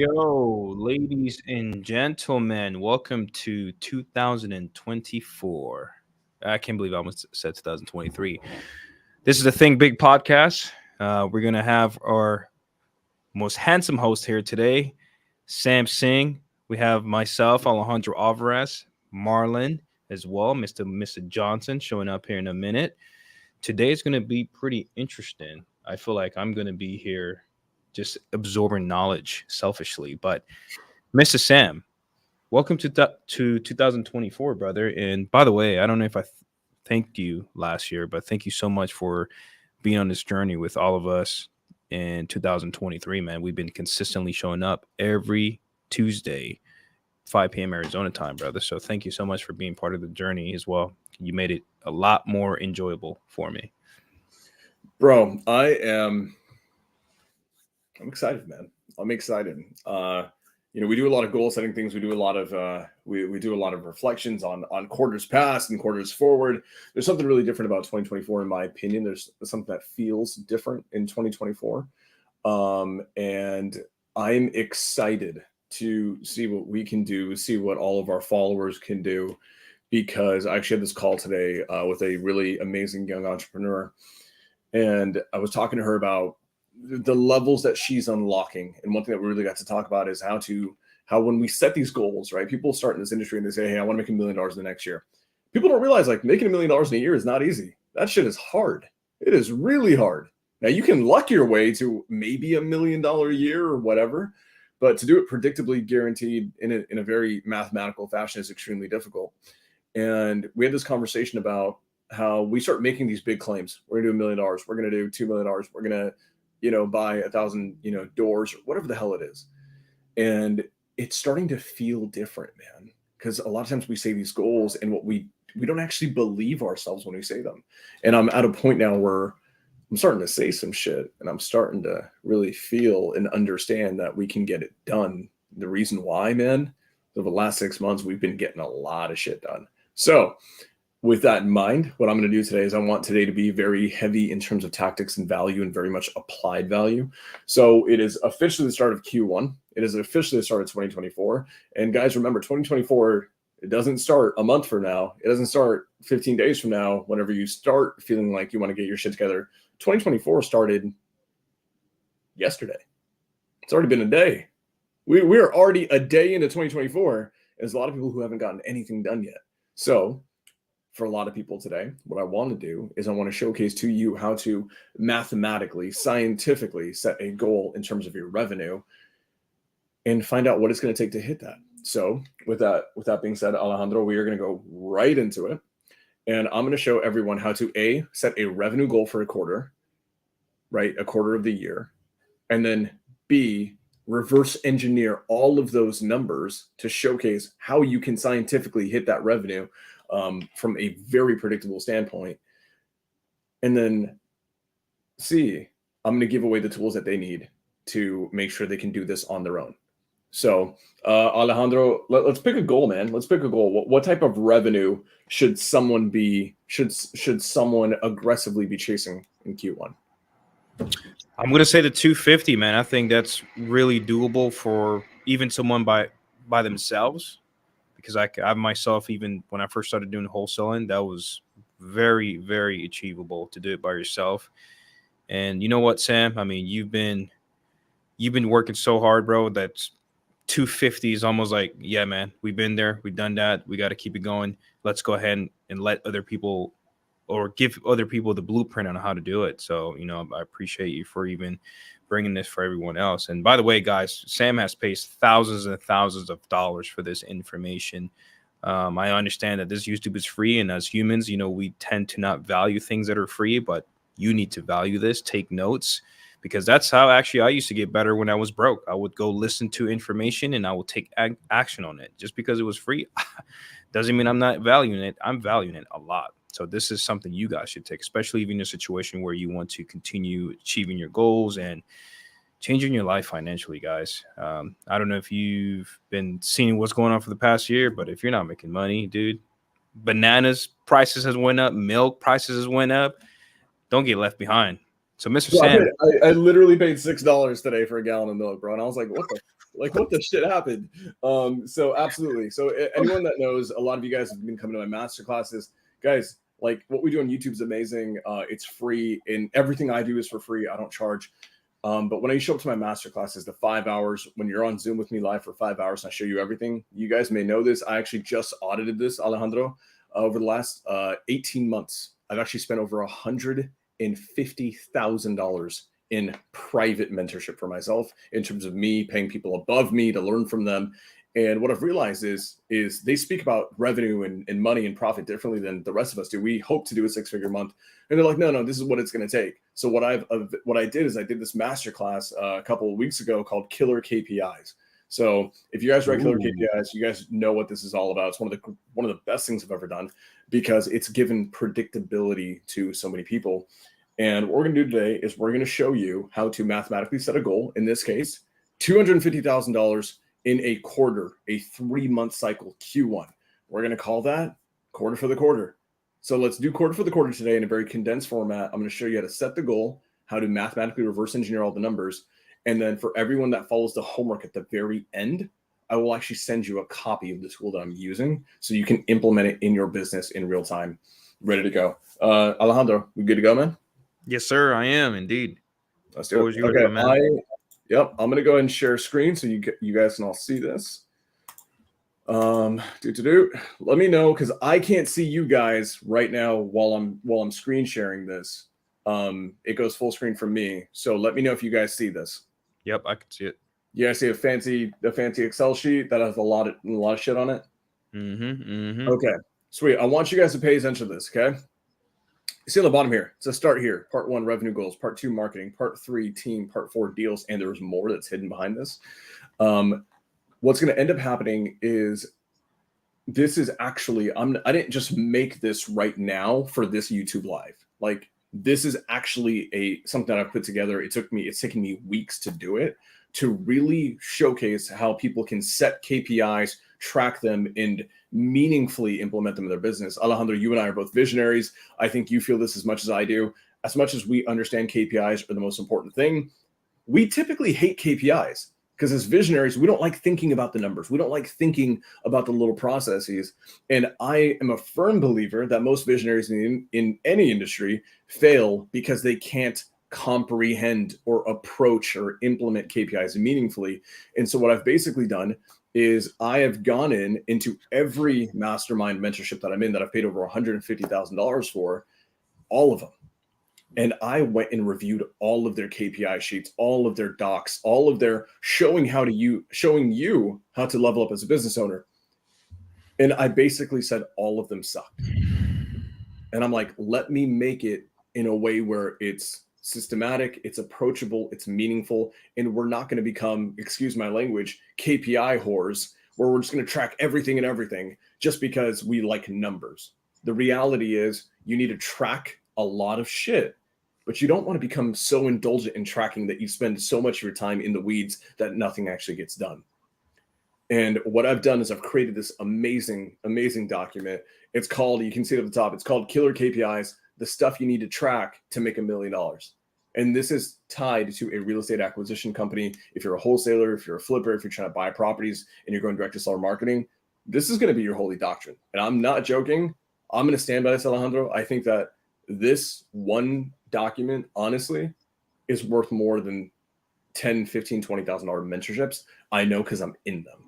Yo, ladies and gentlemen, welcome to 2024. I can't believe I almost said 2023. This is the Think Big podcast. We're going to have our most handsome host here today, Sam Singh. We have myself, Alejandro Alvarez, Marlon as well, Mr. Johnson showing up here in a minute. Today is going to be pretty interesting. I feel like I'm going to be here just absorbing knowledge selfishly. But Mr. Sam, welcome to 2024, brother. And by the way, I don't know if I thanked you last year, but thank you so much for being on this journey with all of us in 2023, man. We've been consistently showing up every Tuesday, 5 p.m. Arizona time, brother. So thank you so much for being part of the journey as well. You made it a lot more enjoyable for me. Bro, I'm excited, man. I'm excited. We do a lot of goal setting things. We do a lot of we do a lot of reflections on quarters past and quarters forward. There's something really different about 2024, in my opinion. There's something that feels different in 2024, and I'm excited to see what we can do, see what all of our followers can do, because I actually had this call today with a really amazing young entrepreneur, and I was talking to her about the levels that she's unlocking. And one thing that we really got to talk about is how when we set these goals, right? People start in this industry and they say, hey, I want to make $1 million in the next year. People don't realize like making $1 million in a year is not easy. That shit is hard. It is really hard. Now you can luck your way to maybe $1 million a year or whatever, but to do it predictably guaranteed in a very mathematical fashion is extremely difficult. And we had this conversation about how we start making these big claims. We're gonna do $1 million. We're gonna do $2 million. We're gonna buy 1,000, doors or whatever the hell it is. And it's starting to feel different, man. Because a lot of times we say these goals and what we don't actually believe ourselves when we say them. And I'm at a point now where I'm starting to say some shit and I'm starting to really feel and understand that we can get it done. The reason why, man, over the last 6 months, we've been getting a lot of shit done. So with that in mind, what I'm going to do today is I want today to be very heavy in terms of tactics and value and very much applied value. So it is officially the start of Q1. It is officially the start of 2024. And guys, remember 2024, it doesn't start a month from now. It doesn't start 15 days from now. Whenever you start feeling like you want to get your shit together, 2024 started yesterday. It's already been a day. We're already a day into 2024. And there's a lot of people who haven't gotten anything done yet. So for a lot of people today, what I want to do is I want to showcase to you how to mathematically, scientifically set a goal in terms of your revenue and find out what it's going to take to hit that. So with that being said, Alejandro, we are going to go right into it. And I'm going to show everyone how to A, set a revenue goal for a quarter, right? A quarter of the year. And then B, reverse engineer all of those numbers to showcase how you can scientifically hit that revenue from a very predictable standpoint. And then C, I'm going to give away the tools that they need to make sure they can do this on their own. So Alejandro, let's pick a goal, man. Let's pick a goal. What type of revenue should someone aggressively be chasing in Q1? I'm going to say the 250, man. I think that's really doable for even someone by themselves. Because I myself, even when I first started doing wholesaling, that was very, very achievable to do it by yourself. And you know what, Sam? I mean, you've been working so hard, bro. That 250 is almost like, yeah, man, we've been there, we've done that. We got to keep it going. Let's go ahead and let other people or give other people the blueprint on how to do it. So, I appreciate you for even bringing this for everyone else. And by the way, guys, Sam has paid thousands and thousands of dollars for this information. I understand that this YouTube is free, and as humans, we tend to not value things that are free, but you need to value this, take notes, because that's how actually I used to get better when I was broke. I would go listen to information and I would take action on it. Just because it was free doesn't mean I'm not valuing it. I'm valuing it a lot. So this is something you guys should take, especially even in a situation where you want to continue achieving your goals and changing your life financially, guys. I don't know if you've been seeing what's going on for the past year, but if you're not making money, dude, bananas prices has went up, milk prices has went up. Don't get left behind. So, Mr. Sam, I literally paid $6 today for a gallon of milk, bro, and I was like, what the Like, what the shit happened? So absolutely. So anyone that knows, a lot of you guys have been coming to my master classes, guys. Like, what we do on YouTube is amazing. It's free, and everything I do is for free. I don't charge. But when I show up to my master classes, the 5 hours, when you're on Zoom with me live for 5 hours, and I show you everything, you guys may know this. I actually just audited this, Alejandro, over the last 18 months. I've actually spent over $150,000 in private mentorship for myself, in terms of me paying people above me to learn from them. And what I've realized is they speak about revenue and money and profit differently than the rest of us do. We hope to do a 6-figure month, and they're like, no, this is what it's going to take. So what I did is I did this masterclass a couple of weeks ago called Killer KPIs. So if you guys read Killer KPIs, you guys know what this is all about. It's one of the best things I've ever done, because it's given predictability to so many people. And what we're going to do today is we're going to show you how to mathematically set a goal. In this case, $250,000 in a quarter, a 3-month cycle, Q1. We're going to call that quarter for the quarter. So let's do quarter for the quarter today in a very condensed format. I'm going to show you how to set the goal, how to mathematically reverse engineer all the numbers. And then for everyone that follows the homework at the very end, I will actually send you a copy of the tool that I'm using so you can implement it in your business in real time. Ready to go. Alejandro, we good to go, man? Yes, sir. I am indeed. Let's do it. Okay, I'm going to go ahead and share screen so you guys can all see this. Let me know, because I can't see you guys right now while I'm screen sharing this. It goes full screen from me. So let me know if you guys see this. Yep, I can see it. Yeah, I see a fancy Excel sheet that has a lot of shit on it. Okay, sweet. I want you guys to pay attention to this, okay? You see on the bottom here, it's a start here. Part 1, revenue goals. Part 2, marketing. Part 3, team. Part 4, deals. And there's more that's hidden behind this. What's going to end up happening is this is actually, I didn't just make this right now for this YouTube live. Like, this is actually something that I've put together. It's taken me weeks to do it, to really showcase how people can set KPIs, track them, and meaningfully implement them in their business. Alejandro, you and I are both visionaries. I think you feel this as much as I do. As much as we understand KPIs are the most important thing, we typically hate KPIs, because as visionaries, we don't like thinking about the numbers. We don't like thinking about the little processes. And I am a firm believer that most visionaries in any industry fail because they can't comprehend or approach or implement KPIs meaningfully. And so what I've basically done is I have gone into every mastermind mentorship that I'm in, that I've paid over $150,000 for, all of them. And I went and reviewed all of their KPI sheets, all of their docs, all of their showing you how to level up as a business owner. And I basically said all of them sucked. And I'm like, let me make it in a way where it's systematic, it's approachable, it's meaningful, and we're not going to become, excuse my language, KPI whores, where we're just going to track everything and everything just because we like numbers. The reality is you need to track a lot of shit, but you don't want to become so indulgent in tracking that you spend so much of your time in the weeds that nothing actually gets done. And what I've done is I've created this amazing, amazing document. It's called, you can see it at the top, it's called Killer KPIs, the stuff you need to track to make $1 million. And this is tied to a real estate acquisition company. If you're a wholesaler, if you're a flipper, if you're trying to buy properties and you're going direct to seller marketing, this is going to be your holy doctrine. And I'm not joking. I'm going to stand by this, Alejandro. I think that this one document, honestly, is worth more than $10, $15, $20,000 mentorships. I know, because I'm in them.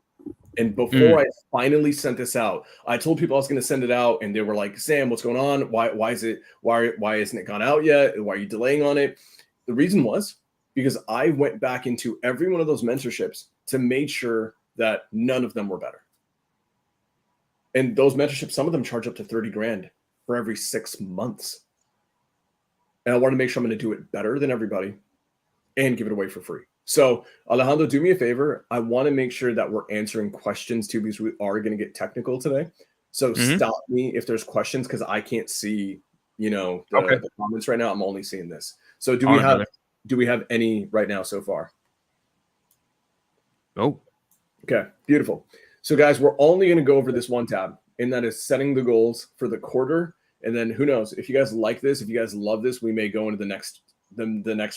And before I finally sent this out, I told people I was going to send it out, and they were like, "Sam, what's going on? Why isn't it gone out yet? Why are you delaying on it?" The reason was because I went back into every one of those mentorships to make sure that none of them were better. And those mentorships, some of them charge up to 30 grand for every 6 months. And I want to make sure I'm going to do it better than everybody and give it away for free. So Alejandro, do me a favor. I want to make sure that we're answering questions too, because we are going to get technical today. So stop me if there's questions, because I can't see, the comments right now. I'm only seeing this. So do we have any right now so far? Oh, okay, beautiful. So guys, we're only going to go over this one tab, and that is setting the goals for the quarter. And then who knows, if you guys like this, if you guys love this, we may go into the next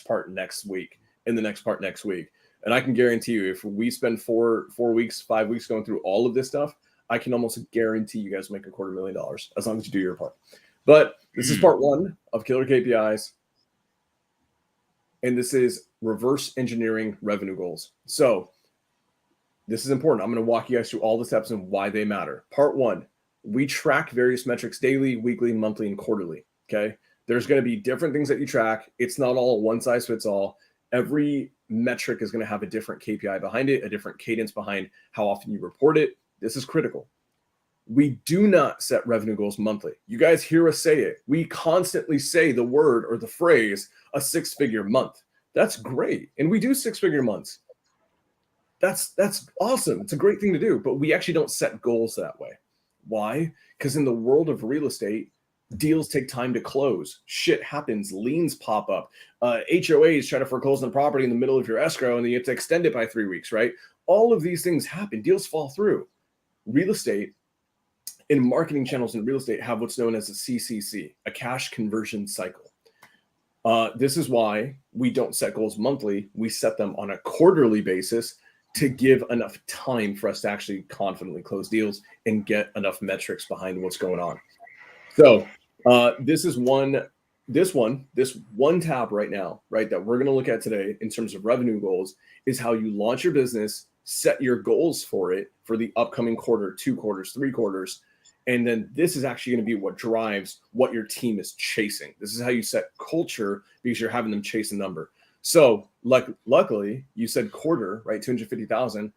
part next week, and the next part next week. And I can guarantee you, if we spend 4 weeks, 5 weeks going through all of this stuff, I can almost guarantee you guys make $250,000 as long as you do your part. But this is part one of Killer KPIs. And this is reverse engineering revenue goals. So this is important. I'm going to walk you guys through all the steps and why they matter. Part one, we track various metrics daily, weekly, monthly, and quarterly. Okay. There's going to be different things that you track. It's not all one size fits all. Every metric is going to have a different KPI behind it, a different cadence behind how often you report it. This is critical. We do not set revenue goals monthly. You guys hear us say it. We constantly say the word or the phrase, a 6-figure month. That's great. And we do 6-figure months. That's awesome. It's a great thing to do, but we actually don't set goals that way. Why? Because in the world of real estate, deals take time to close. Shit happens. Liens pop up. HOAs try to foreclose on the property in the middle of your escrow, and then you have to extend it by 3 weeks, right? All of these things happen. Deals fall through. Real estate and marketing channels in real estate have what's known as a CCC, a cash conversion cycle. This is why we don't set goals monthly. We set them on a quarterly basis to give enough time for us to actually confidently close deals and get enough metrics behind what's going on. So this one tab right now, right, that we're going to look at today in terms of revenue goals is how you launch your business, set your goals for it for the upcoming quarter, 2 quarters, 3 quarters. And then this is actually going to be what drives what your team is chasing. This is how you set culture because you're having them chase a number. So luckily you said quarter, right? 250,000.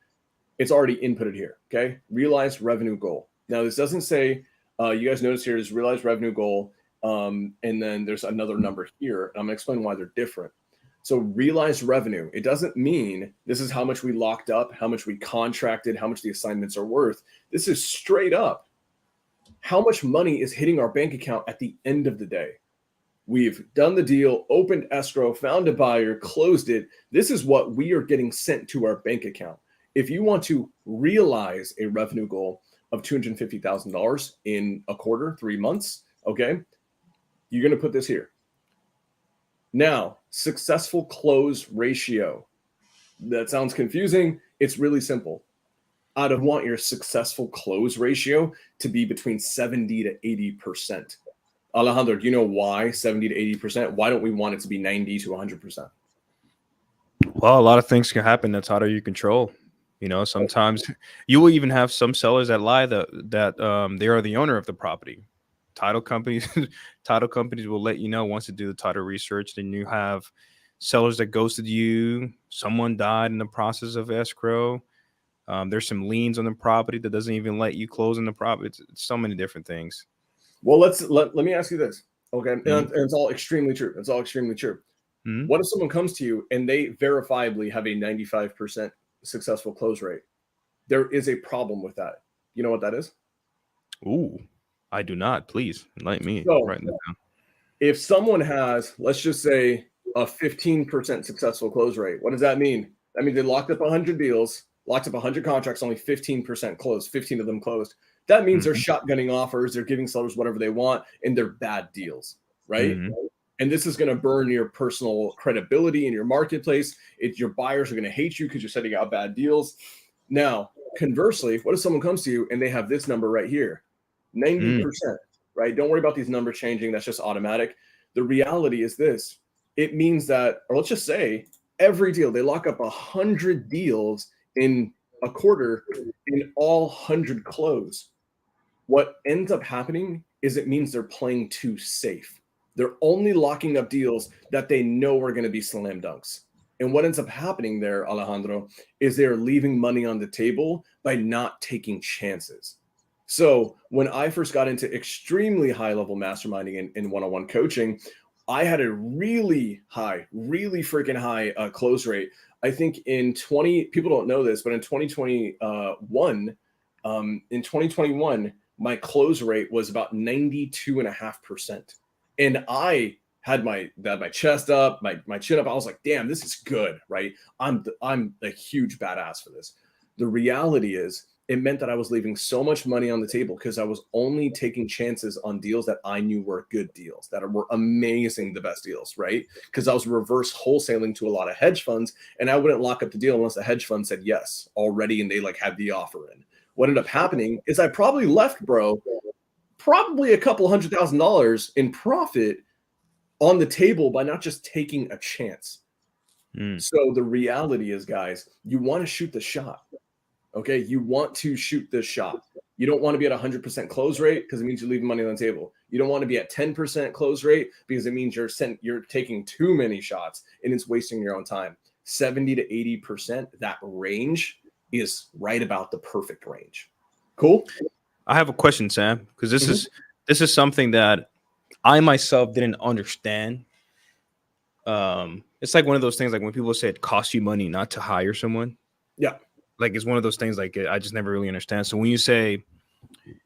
It's already inputted here. Okay. Realized revenue goal. Now this doesn't say, you guys notice here is realized revenue goal. And then there's another number here. I'm going to explain why they're different. So realized revenue, it doesn't mean this is how much we locked up, how much we contracted, how much the assignments are worth. This is straight up how much money is hitting our bank account at the end of the day. We've done the deal, opened escrow, found a buyer, closed it. This is what we are getting sent to our bank account. If you want to realize a revenue goal of $250,000 in a quarter, 3 months, okay, you're going to put this here. Now, successful close ratio. That sounds confusing. It's really simple. I'd want your successful close ratio to be between 70 to 80%. Alejandro, do you know why 70 to 80%? Why don't we want it to be 90 to 100%? Well, a lot of things can happen that's out of your control. You know, sometimes you will even have some sellers that lie that they are the owner of the property. Title companies will let you know once they do the title research. Then you have sellers that ghosted you. Someone died in the process of escrow. There's some liens on the property that doesn't even let you close on the property. It's so many different things. Well, let me ask you this. Okay. Mm-hmm. And it's all extremely true. It's all extremely true. Mm-hmm. What if someone comes to you and they verifiably have a 95% successful close rate? There is a problem with that. You know what that is? Ooh, I do not. Please enlighten me. So, write that down. If someone has, let's just say, a 15% successful close rate, what does that mean? That means they locked up 100 deals, locked up 100 contracts, only 15% closed, 15 of them closed. That means they're shotgunning offers, they're giving sellers whatever they want, and they're bad deals, right? Mm-hmm. And this is going to burn your personal credibility in your marketplace. Your buyers are going to hate you because you're setting out bad deals. Now, conversely, what if someone comes to you and they have this number right here, 90%, right? Don't worry about these numbers changing. That's just automatic. The reality is this. It means that, or let's just say, every deal, they lock up 100 deals in a quarter and all 100 close. What ends up happening is it means they're playing too safe. They're only locking up deals that they know are going to be slam dunks. And what ends up happening there, Alejandro, is they're leaving money on the table by not taking chances. So when I first got into extremely high-level masterminding and one-on-one coaching, I had a really freaking high close rate. I think people don't know this, but in 2021, my close rate was about 92.5%. And I had my chest up, my chin up. I was like, damn, this is good, right? I'm a huge badass for this. The reality is it meant that I was leaving so much money on the table because I was only taking chances on deals that I knew were good deals, that were amazing, the best deals, right? Because I was reverse wholesaling to a lot of hedge funds, and I wouldn't lock up the deal unless the hedge fund said yes already and they like had the offer in. What ended up happening is I probably left, bro, probably a couple $100,000 in profit on the table by not just taking a chance. So the reality is, guys, you want to shoot the shot. Okay, you want to shoot this shot. You don't want to be at 100% close rate because it means you're leaving money on the table. You don't want to be at 10% close rate because it means you're taking too many shots and it's wasting your own time. 70 to 80%, that range is right about the perfect range. Cool. I have a question, Sam, because this is something that I myself didn't understand. It's like one of those things, like when people say it costs you money not to hire someone. Yeah. Like it's one of those things like I just never really understand. So when you say,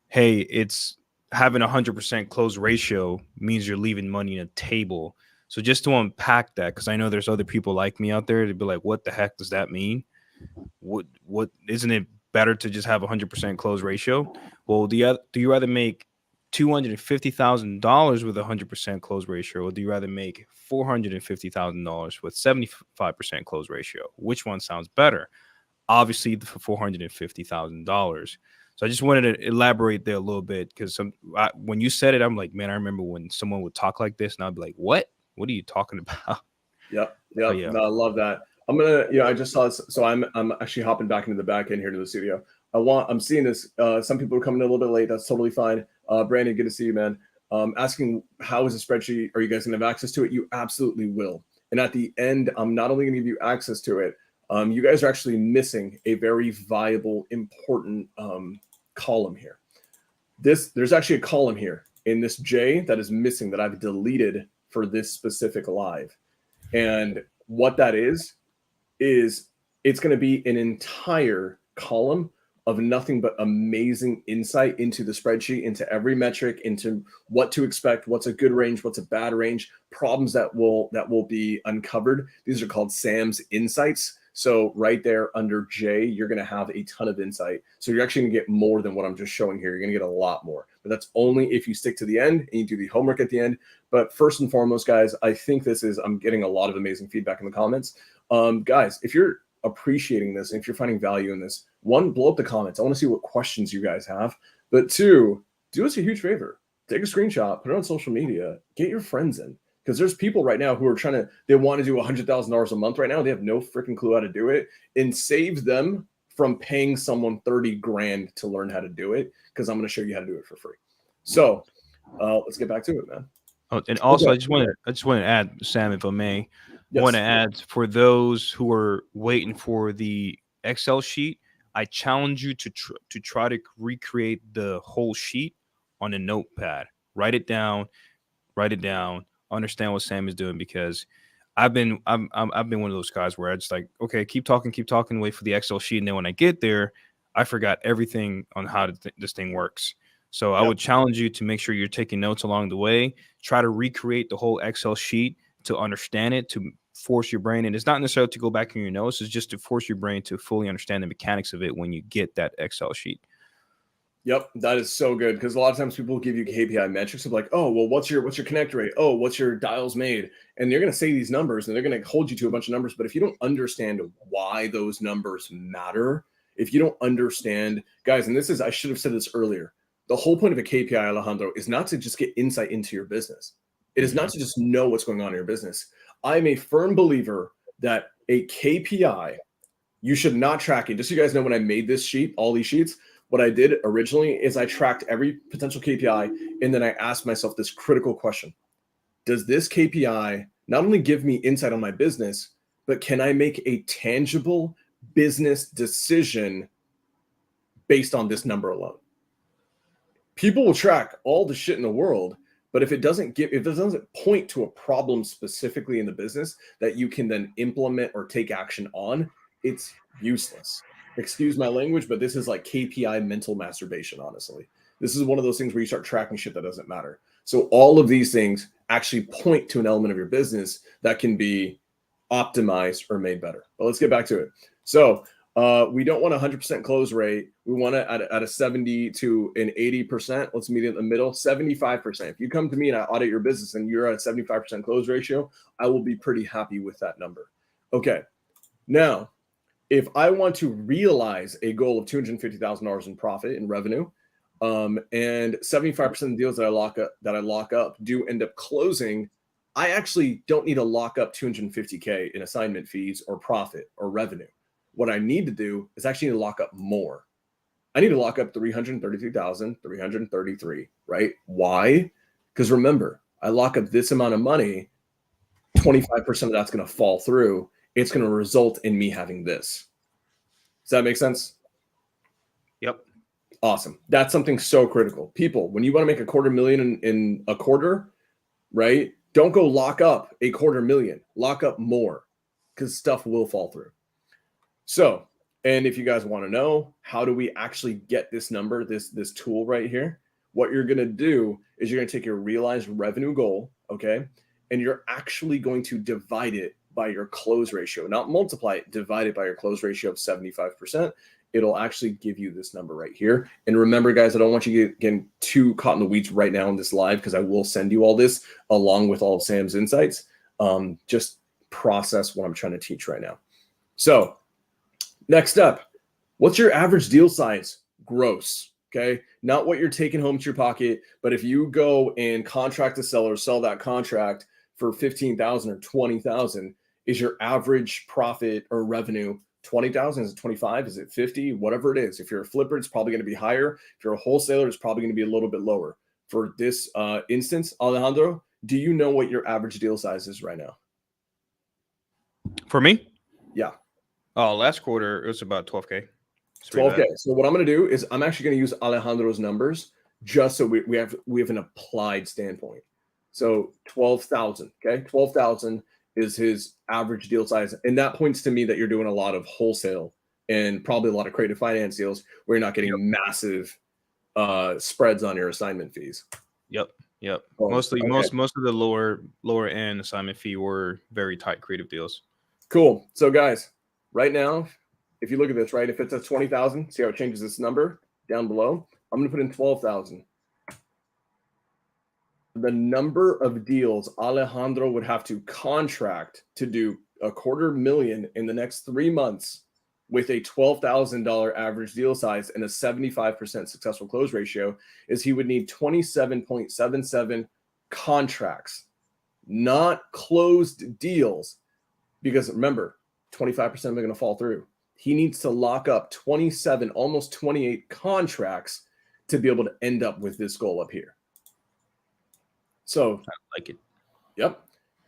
hey, it's having 100% close ratio means you're leaving money on the table. So just to unpack that, because I know there's other people like me out there to be like, what the heck does that mean? What isn't it better to just have 100% close ratio? Well, do you rather make $250,000 with 100% close ratio, or do you rather make $450,000 with 75% close ratio? Which one sounds better? Obviously, for $450,000. So I just wanted to elaborate there a little bit because when you said it, I'm like, man, I remember when someone would talk like this, and I'd be like, what? What are you talking about? Yep. Oh, yeah. No, I love that. I'm gonna, I just saw this, so I'm actually hopping back into the back end here to the studio. I'm seeing this. Some people are coming in a little bit late. That's totally fine. Brandon, good to see you, man. Asking how is the spreadsheet? Are you guys gonna have access to it? You absolutely will. And at the end, I'm not only gonna give you access to it. You guys are actually missing a very viable, important column here. There's actually a column here in this J that is missing that I've deleted for this specific live. And what that is it's going to be an entire column of nothing but amazing insight into the spreadsheet, into every metric, into what to expect, what's a good range, what's a bad range, problems that will be uncovered. These are called Sam's Insights. So right there under J, you're going to have a ton of insight. So you're actually going to get more than what I'm just showing here. You're going to get a lot more, but that's only if you stick to the end and you do the homework at the end. But first and foremost, guys, I think I'm getting a lot of amazing feedback in the comments. Guys, if you're appreciating this, and if you're finding value in this, one, blow up the comments. I want to see what questions you guys have. But two, do us a huge favor. Take a screenshot, put it on social media, get your friends in. Because there's people right now who are they want to do $100,000 a month right now. They have no freaking clue how to do it, and save them from paying someone 30 grand to learn how to do it. Because I'm going to show you how to do it for free. So let's get back to it, man. Oh, and also, I just want to add, Sam, if I may, Yes. I want to add for those who are waiting for the Excel sheet, I challenge you to try to recreate the whole sheet on a notepad. Write it down. Understand what Sam is doing, because I've been one of those guys where I just like, okay, keep talking, wait for the Excel sheet, and then when I get there, I forgot everything on how this thing works. So I would challenge you to make sure you're taking notes along the way. Try to recreate the whole Excel sheet to understand it, to force your brain. And it's not necessarily to go back in your notes. It's just to force your brain to fully understand the mechanics of it when you get that Excel sheet. Yep, that is so good, because a lot of times people will give you KPI metrics of like, oh, well, what's your connect rate? Oh, what's your dials made? And they're going to say these numbers and they're going to hold you to a bunch of numbers. But if you don't understand why those numbers matter, if you don't understand, guys, and I should have said this earlier, the whole point of a KPI, Alejandro, is not to just get insight into your business. It is not to just know what's going on in your business. I'm a firm believer that a KPI, you should not track it. Just so you guys know, when I made this sheet, all these sheets, what I did originally is I tracked every potential KPI, and then I asked myself this critical question. Does this KPI not only give me insight on my business, but can I make a tangible business decision based on this number alone? People will track all the shit in the world, but if it doesn't point to a problem specifically in the business that you can then implement or take action on, it's useless. Excuse my language, but this is like KPI mental masturbation, honestly. This is one of those things where you start tracking shit that doesn't matter. So all of these things actually point to an element of your business that can be optimized or made better. But let's get back to it. So We don't want a 100% close rate. We want it at a 70 to an 80%. Let's meet it in the middle, 75%. If you come to me and I audit your business and you're at a 75% close ratio, I will be pretty happy with that number. Okay. Now, if I want to realize a goal of $250,000 in profit in revenue, and 75% of the deals that I lock up do end up closing, I actually don't need to lock up 250K in assignment fees or profit or revenue. What I need to do is actually need to lock up more. I need to lock up 333,333, right? Why? Because remember, I lock up this amount of money, 25% of that's going to fall through. It's going to result in me having this. Does that make sense? Yep. Awesome. That's something so critical. People, when you want to make $250,000 in a quarter, right? Don't go lock up $250,000. Lock up more because stuff will fall through. So, and if you guys want to know, how do we actually get this number, this tool right here? What you're going to do is you're going to take your realized revenue goal, okay? And you're actually going to divide it by your close ratio, not multiply it, divide it by your close ratio of 75%. It'll actually give you this number right here. And remember, guys, I don't want you getting too caught in the weeds right now in this live because I will send you all this along with all of Sam's insights. Just process what I'm trying to teach right now. So next up, what's your average deal size? Gross, okay? Not what you're taking home to your pocket, but if you go and contract a seller, sell that contract for $15,000 or $20,000, is your average profit or revenue $20,000? Is it 25? Is it 50? Whatever it is. If you're a flipper, it's probably going to be higher. If you're a wholesaler, it's probably going to be a little bit lower. For this instance, Alejandro, do you know what your average deal size is right now? For me? Yeah. Oh, last quarter it was about 12K. 12K. So what I'm going to do is I'm actually going to use Alejandro's numbers just so we have an applied standpoint. So 12,000. Okay, 12,000 is his average deal size, and that points to me that you're doing a lot of wholesale and probably a lot of creative finance deals where you're not getting massive spreads on your assignment fees. Yep. Oh, Mostly, okay. most of the lower end assignment fee were very tight creative deals. Cool. So guys, right now, if you look at this, right, if it's a 20,000, see how it changes this number down below. I'm going to put in 12,000. The number of deals Alejandro would have to contract to do $250,000 in the next 3 months with a $12,000 average deal size and a 75% successful close ratio is he would need 27.77 contracts, not closed deals. Because remember, 25% are going to fall through. He needs to lock up 27, almost 28 contracts to be able to end up with this goal up here. So I like it. Yep.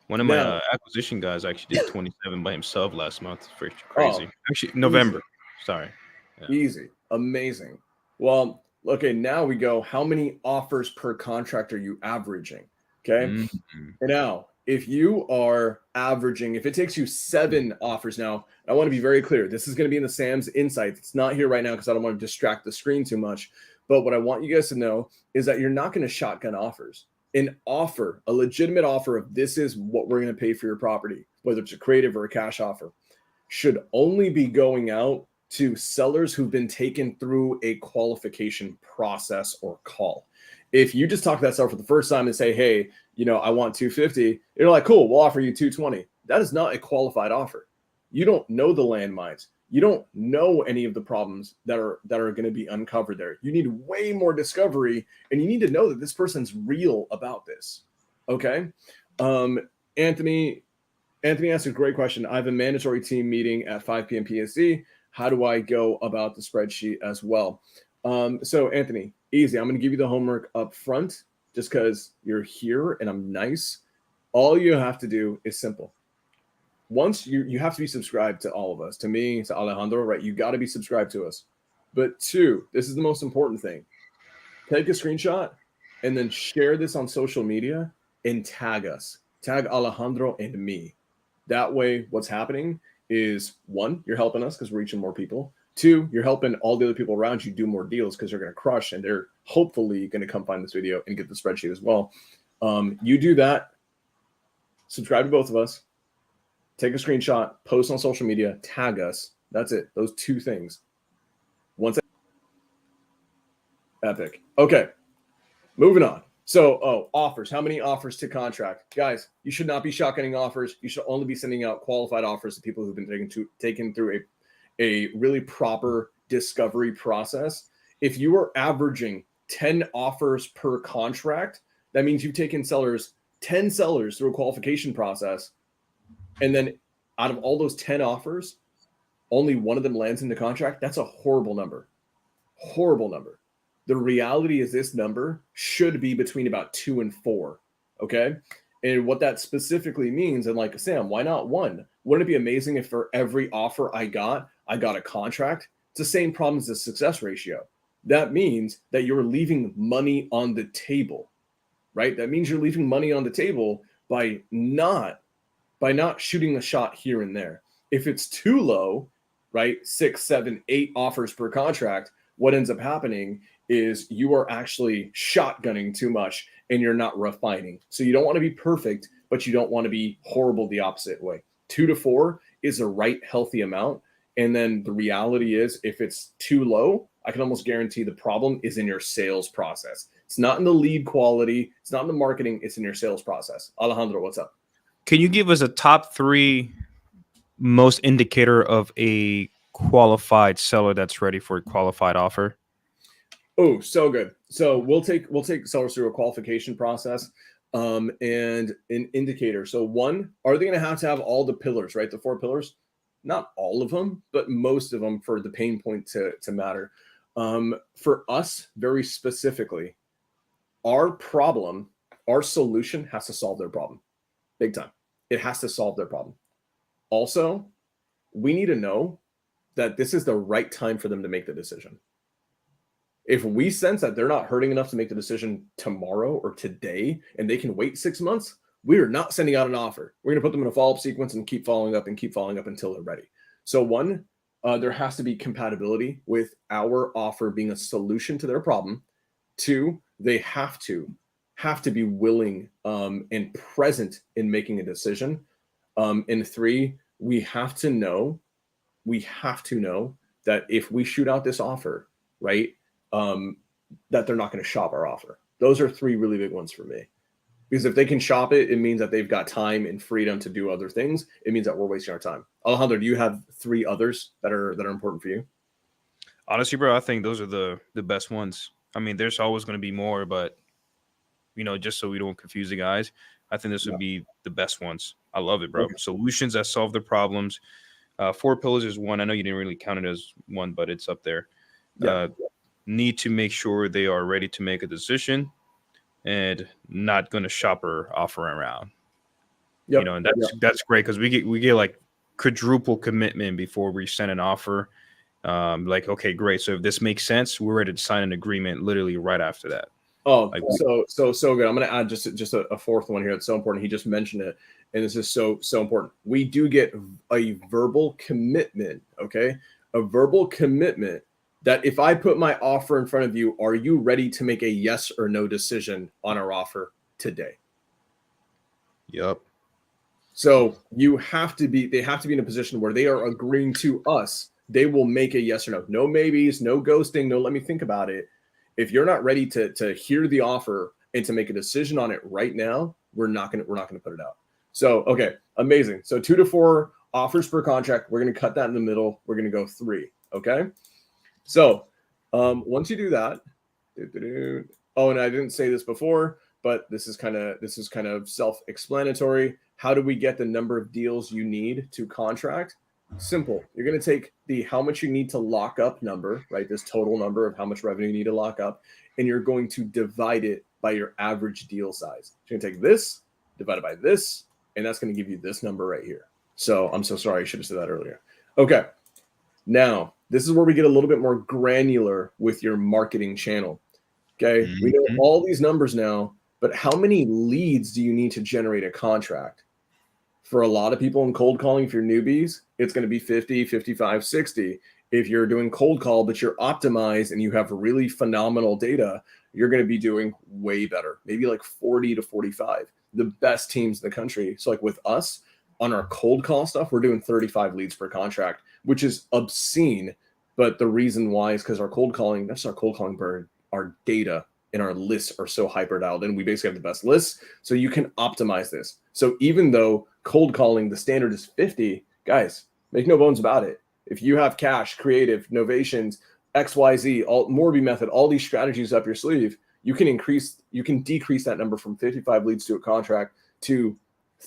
One of my acquisition guys actually did 27 by himself last month. It's pretty crazy. Actually, November. Sorry. Yeah. Easy. Amazing. Well, okay, now we go. How many offers per contract are you averaging? Okay. Mm-hmm. And now, if you are averaging, if it takes you 7 offers now, I want to be very clear. This is going to be in the Sam's Insights. It's not here right now because I don't want to distract the screen too much. But what I want you guys to know is that you're not going to shotgun offers. An offer, a legitimate offer of this is what we're going to pay for your property, whether it's a creative or a cash offer, should only be going out to sellers who've been taken through a qualification process or call. If you just talk to that seller for the first time and say, hey, I want 250, you're like, cool, we'll offer you 220. That is not a qualified offer. You don't know the landmines. You don't know any of the problems that are going to be uncovered there. You need way more discovery, and you need to know that this person's real about this. Okay. Anthony asked a great question. I have a mandatory team meeting at 5 p.m. PST. How do I go about the spreadsheet as well? So Anthony, easy. I'm going to give you the homework up front just because you're here and I'm nice. All you have to do is simple. Once you have to be subscribed to all of us, to me, to Alejandro, right? You got to be subscribed to us. But 2, this is the most important thing. Take a screenshot and then share this on social media and tag us. Tag Alejandro and me. That way, what's happening is 1, you're helping us because we're reaching more people. 2, you're helping all the other people around you do more deals because they're going to crush and they're hopefully going to come find this video and get the spreadsheet as well. You do that. Subscribe to both of us. Take a screenshot, post on social media, tag us. That's it. Those two things. Once epic. Okay. Moving on. So, offers. How many offers to contract? Guys, you should not be shotgunning offers. You should only be sending out qualified offers to people who've been taken through a really proper discovery process. If you are averaging 10 offers per contract, that means you've taken 10 sellers through a qualification process. And then out of all those 10 offers, only one of them lands in the contract. That's a horrible number. Horrible number. The reality is this number should be between about 2 and 4. Okay. And what that specifically means, and like Sam, why not 1? Wouldn't it be amazing if for every offer I got a contract? It's the same problem as the success ratio. That means that you're leaving money on the table, right? That means you're leaving money on the table by not shooting a shot here and there. If it's too low, right? 6, 7, 8 offers per contract, what ends up happening is you are actually shotgunning too much and you're not refining. So you don't want to be perfect, but you don't want to be horrible the opposite way. 2 to 4 is a right healthy amount. And then the reality is if it's too low, I can almost guarantee the problem is in your sales process. It's not in the lead quality. It's not in the marketing. It's in your sales process. Alejandro, what's up? Can you give us a top 3 most indicator of a qualified seller that's ready for a qualified offer? Oh, so good. So we'll take sellers through a qualification process and an indicator. So 1, are they going to have all the pillars, right? The 4 pillars? Not all of them, but most of them for the pain point to matter. For us, very specifically, our problem, our solution has to solve their problem. Big time. It has to solve their problem. Also, we need to know that this is the right time for them to make the decision. If we sense that they're not hurting enough to make the decision tomorrow or today, and they can wait 6 months, we are not sending out an offer. We're going to put them in a follow-up sequence and keep following up until they're ready. So 1, there has to be compatibility with our offer being a solution to their problem. 2, they have to be willing and present in making a decision. And 3, we have to know that if we shoot out this offer, right, that they're not going to shop our offer. Those are 3 really big ones for me. Because if they can shop it, it means that they've got time and freedom to do other things. It means that we're wasting our time. Alejandro, do you have 3 others that are important for you? Honestly, bro, I think those are the best ones. I mean, there's always going to be more, but just so we don't confuse the guys, I think this would be the best ones. I love it, bro. Okay. Solutions that solve their problems. 4 pillars is 1. I know you didn't really count it as 1, but it's up there. Need to make sure they are ready to make a decision and not going to shop or offer around. And that's great because we get like quadruple commitment before we send an offer. Like, okay, great. So if this makes sense, we're ready to sign an agreement literally right after that. Oh, like, so good. I'm going to add just a 4th one here. That's so important. He just mentioned it, and this is so important. We do get a verbal commitment, okay? A verbal commitment that if I put my offer in front of you, are you ready to make a yes or no decision on our offer today? Yep. So they have to be in a position where they are agreeing to us. They will make a yes or no. No maybes, no ghosting, no let me think about it. If you're not ready to hear the offer and to make a decision on it right now, we're not gonna put it out. So okay, amazing. So 2 to 4 offers per contract. We're gonna cut that in the middle. We're gonna go 3. Okay. So once you do that, oh, and I didn't say this before, but this is kind of self-explanatory. How do we get the number of deals you need to contract? Simple. You're going to take the how much you need to lock up number, right? This total number of how much revenue you need to lock up, and you're going to divide it by your average deal size. You're going to take this, divide it by this, and that's going to give you this number right here. So I'm so sorry. I should have said that earlier. Okay. Now, this is where we get a little bit more granular with your marketing channel. Okay. We know all these numbers now, but how many leads do you need to generate a contract? For a lot of people in cold calling, if you're newbies, it's going to be 50, 55, 60. If you're doing cold call, but you're optimized and you have really phenomenal data, you're going to be doing way better, maybe like 40 to 45, the best teams in the country. So like with us on our cold call stuff, we're doing 35 leads per contract. which is obscene. But the reason why is because our cold calling, that's our cold calling bird, our data and our lists are so hyper dialed in. We basically have the best lists. So you can optimize this. So even though cold calling, the standard is 50, guys, make no bones about it. If you have cash, creative, novations, XYZ, all Morby method, all these strategies up your sleeve, you can decrease that number from 55 leads to a contract to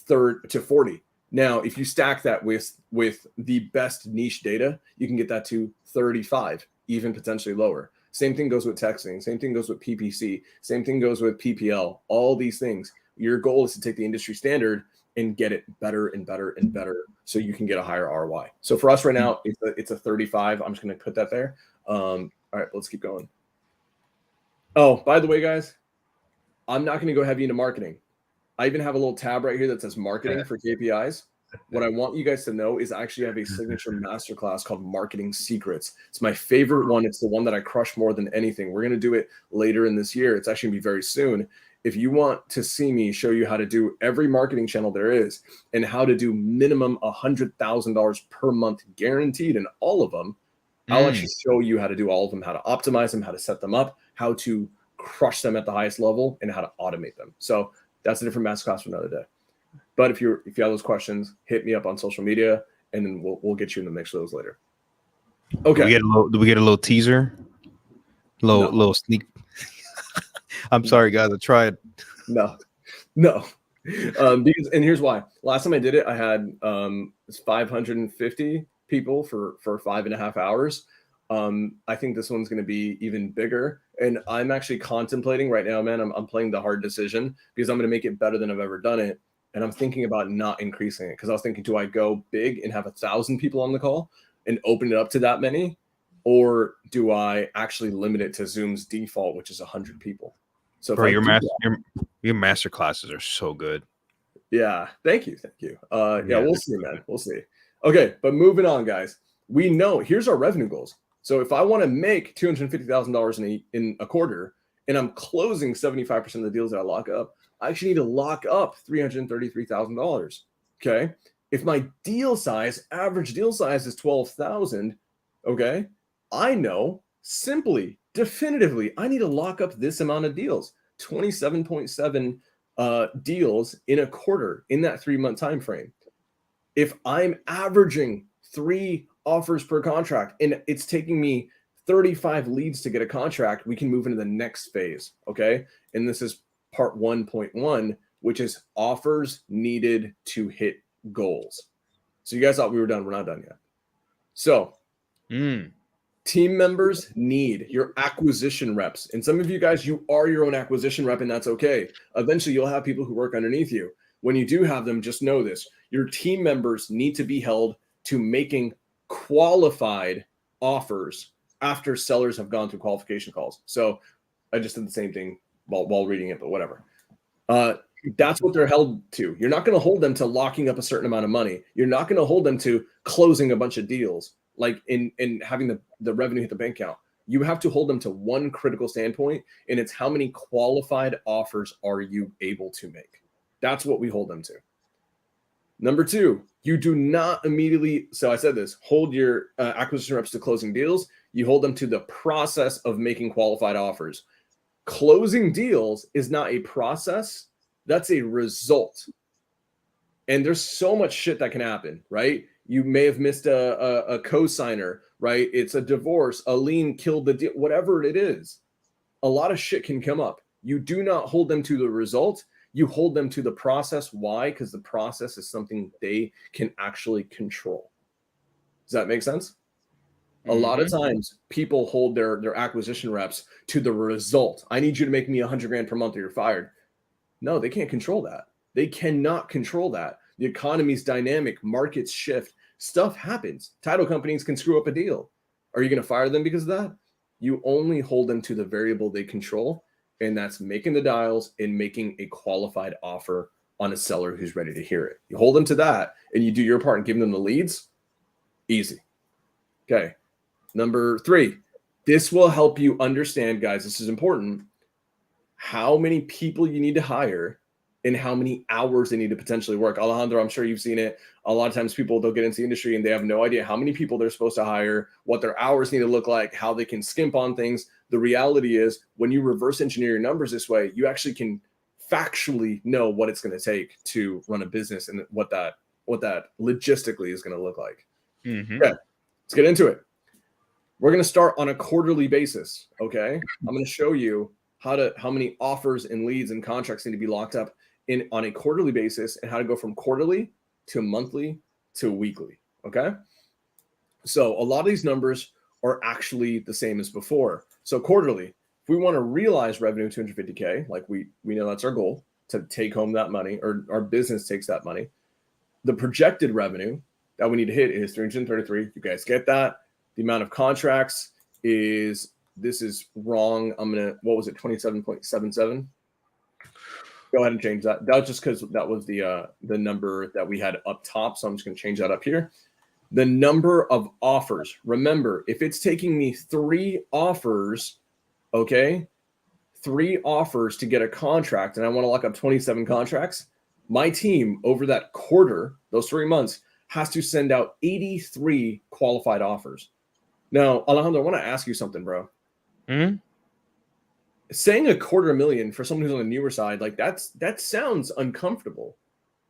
40. Now, if you stack that with the best niche data, you can get that to 35, even potentially lower. Same thing goes with texting. Same thing goes with PPC. Same thing goes with PPL. All these things. Your goal is to take the industry standard and get it better and better and better so you can get a higher ROI. So for us right now, it's a 35. I'm just going to put that there. All right, let's keep going. Oh, by the way, guys, I'm not going to go heavy into marketing. I even have a little tab right here that says marketing for KPIs. What I want you guys to know is I actually have a signature masterclass called Marketing Secrets. It's my favorite one. It's the one that I crush more than anything. We're going to do it later in this year. It's actually going to be very soon. If you want to see me show you how to do every marketing channel there is and how to do minimum $100,000 per month guaranteed in all of them, I'll actually show you how to do all of them, how to optimize them, how to set them up, how to crush them at the highest level, and how to automate them. So that's a different masterclass for another day. But if you have those questions, hit me up on social media, and then we'll get you in the mix of those later. Okay. Do we get a little teaser? Little sneak. I'm sorry, guys. I tried. No. Because, and here's why. Last time I did it, I had 550 people for 5.5 hours. I think this one's going to be even bigger. And I'm actually contemplating right now, man, I'm playing the hard decision because I'm going to make it better than I've ever done it. And I'm thinking about not increasing it because I was thinking, do I go big and have 1,000 people on the call and open it up to that many? Or do I actually limit it to Zoom's default, which is 100 people? So bro, your master classes are so good. Yeah. Thank you. Yeah, we'll see, man. We'll see. Okay. But moving on, guys, we know here's our revenue goals. So if I want to make $250,000 in a quarter and I'm closing 75% of the deals that I lock up, I actually need to lock up $333,000. Okay. If my average deal size is 12,000, okay, I know simply, definitively, I need to lock up this amount of deals, 27.7 deals in a quarter in that 3-month time frame. If I'm averaging 3 offers per contract and it's taking me 35 leads to get a contract, we can move into the next phase. Okay. And this is part 1.1, which is offers needed to hit goals. So you guys thought we were done. We're not done yet. So team members need your acquisition reps. And some of you guys, you are your own acquisition rep, and that's okay. Eventually you'll have people who work underneath you. When you do have them, just know this, your team members need to be held to making qualified offers after sellers have gone through qualification calls. So I just did the same thing while reading it, but whatever. That's what they're held to. You're not going to hold them to locking up a certain amount of money. You're not going to hold them to closing a bunch of deals, like in having the revenue hit the bank account. You have to hold them to one critical standpoint, and it's how many qualified offers are you able to make? That's what we hold them to. Number 2, you do not immediately, so I said this, hold your acquisition reps to closing deals. You hold them to the process of making qualified offers. Closing deals is not a process. That's a result. And there's so much shit that can happen, right? You may have missed a co-signer, right? It's a divorce, a lien killed the deal, whatever it is. A lot of shit can come up. You do not hold them to the result. You hold them to the process. Why? Because the process is something they can actually control. Does that make sense? A lot of times people hold their acquisition reps to the result. I need you to make me $100,000 per month or you're fired. No, they can't control that. They cannot control that. The economy's dynamic, markets shift, stuff happens. Title companies can screw up a deal. Are you going to fire them because of that? You only hold them to the variable they control, and that's making the dials and making a qualified offer on a seller who's ready to hear it. You hold them to that, and you do your part in giving them the leads. Easy. Okay. Number 3, this will help you understand, guys, this is important, how many people you need to hire in how many hours they need to potentially work. Alejandro, I'm sure you've seen it. A lot of times people, they'll get into the industry and they have no idea how many people they're supposed to hire, what their hours need to look like, how they can skimp on things. The reality is when you reverse engineer your numbers this way, you actually can factually know what it's going to take to run a business and what that logistically is going to look like. Mm-hmm. Okay, let's get into it. We're going to start on a quarterly basis. Okay. I'm going to show you how many offers and leads and contracts need to be locked up on a quarterly basis and how to go from quarterly to monthly to weekly. Okay. So a lot of these numbers are actually the same as before. So quarterly, if we want to realize revenue 250K, like we know that's our goal to take home that money, or our business takes that money. The projected revenue that we need to hit is 333. You guys get that? The amount of contracts is, this is wrong. What was it? 27.77. Go ahead and change that. That was just because that was the number that we had up top. So I'm just going to change that up here. The number of offers. Remember, if it's taking me 3 offers, okay, 3 offers to get a contract, and I want to lock up 27 contracts, my team over that quarter, those 3 months, has to send out 83 qualified offers. Now, Alejandro, I want to ask you something, bro. Mm-hmm. Saying $250,000 for someone who's on the newer side, like that sounds uncomfortable.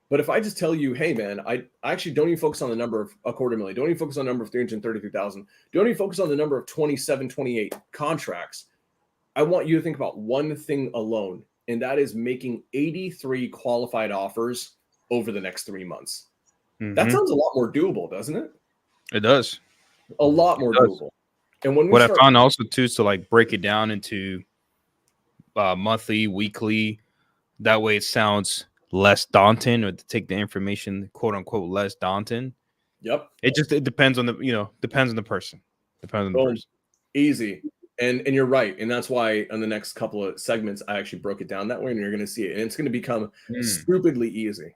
But if I just tell you, hey man, I actually don't even focus on the number of $250,000, don't even focus on the number of 333,000, don't even focus on the number of 27, 28 contracts. I want you to think about one thing alone, and that is making 83 qualified offers over the next 3 months. Mm-hmm. That sounds a lot more doable, doesn't it? It does. A lot more doable. And when I found also too is to like break it down into monthly, weekly. That way it sounds less daunting, or to take the information, quote unquote, less daunting. Yep. It depends on the person. Depends on the person. Easy. And you're right. And that's why on the next couple of segments, I actually broke it down that way, and you're going to see it. And it's going to become stupidly easy.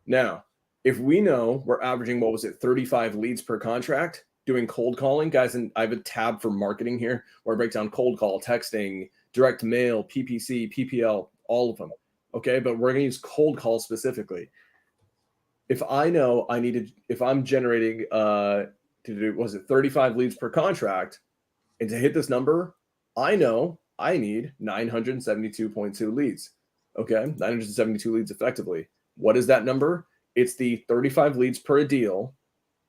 Now, if we know we're averaging, 35 leads per contract, doing cold calling, guys, and I have a tab for marketing here where I break down cold call, texting, direct mail, PPC, PPL, all of them. Okay. But we're going to use cold call specifically. If I know if I'm generating, 35 leads per contract, and to hit this number, I know I need 972.2 leads. Okay. 972 leads effectively. What is that number? It's the 35 leads per deal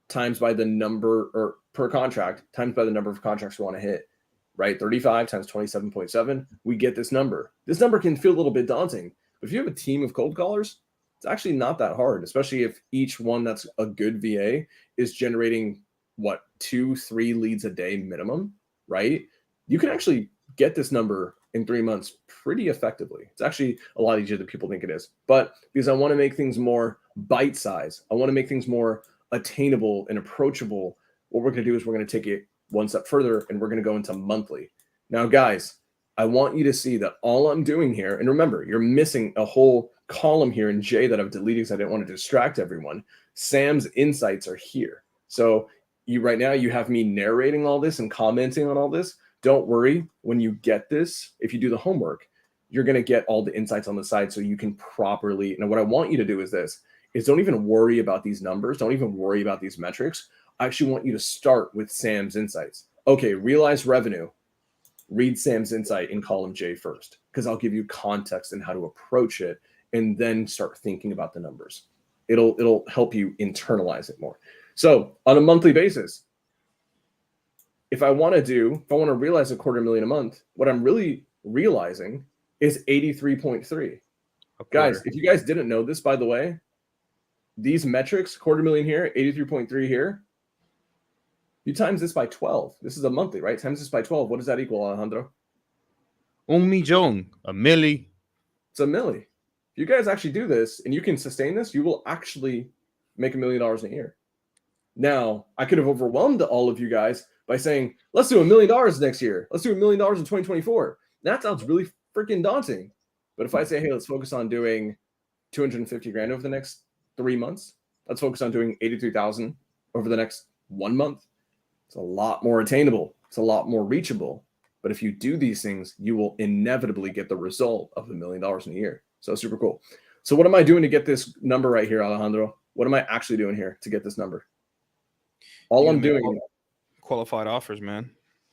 times by the number, or per contract times by the number of contracts we want to hit, right? 35 times 27.7. We get this number. This number can feel a little bit daunting, but if you have a team of cold callers, it's actually not that hard, especially if each one that's a good VA is generating 2-3 leads a day minimum, right? You can actually get this number in 3 months pretty effectively. It's actually a lot easier than people think it is. But because I want to make things more bite size, I want to make things more attainable and approachable, what we're going to do is we're going to take it one step further, and we're going to go into monthly. Now, guys, I want you to see that all I'm doing here, and remember, you're missing a whole column here in J that I've deleted because I didn't want to distract everyone. Sam's insights are here. So right now you have me narrating all this and commenting on all this. Don't worry. When you get this, if you do the homework, you're going to get all the insights on the side so you can properly. Now, what I want you to do is don't even worry about these numbers. Don't even worry about these metrics. I actually want you to start with Sam's insights. Okay, realize revenue. Read Sam's insight in column J first, because I'll give you context and how to approach it, and then start thinking about the numbers. It'll help you internalize it more. So on a monthly basis, if I want to realize $250,000 a month, what I'm really realizing is 83.3. Guys, if you guys didn't know this, by the way, these metrics, $250,000 here, 83.3 here, you times this by 12. This is a monthly, right? Times this by 12. What does that equal, Alejandro? $1 million, a milli. It's a milli. If you guys actually do this and you can sustain this, you will actually make $1 million a year. Now, I could have overwhelmed all of you guys by saying, let's do $1 million next year. Let's do $1 million in 2024. That sounds really freaking daunting. But if I say, hey, let's focus on doing 250 grand over the next 3 months, let's focus on doing 83,000 over the next 1 month. It's a lot more attainable. It's a lot more reachable. But if you do these things, you will inevitably get the result of $1 million in a year. So super cool. So what am I doing to get this number right here, Alejandro? What am I actually doing here to get this number? All I'm doing, qualified offers, man.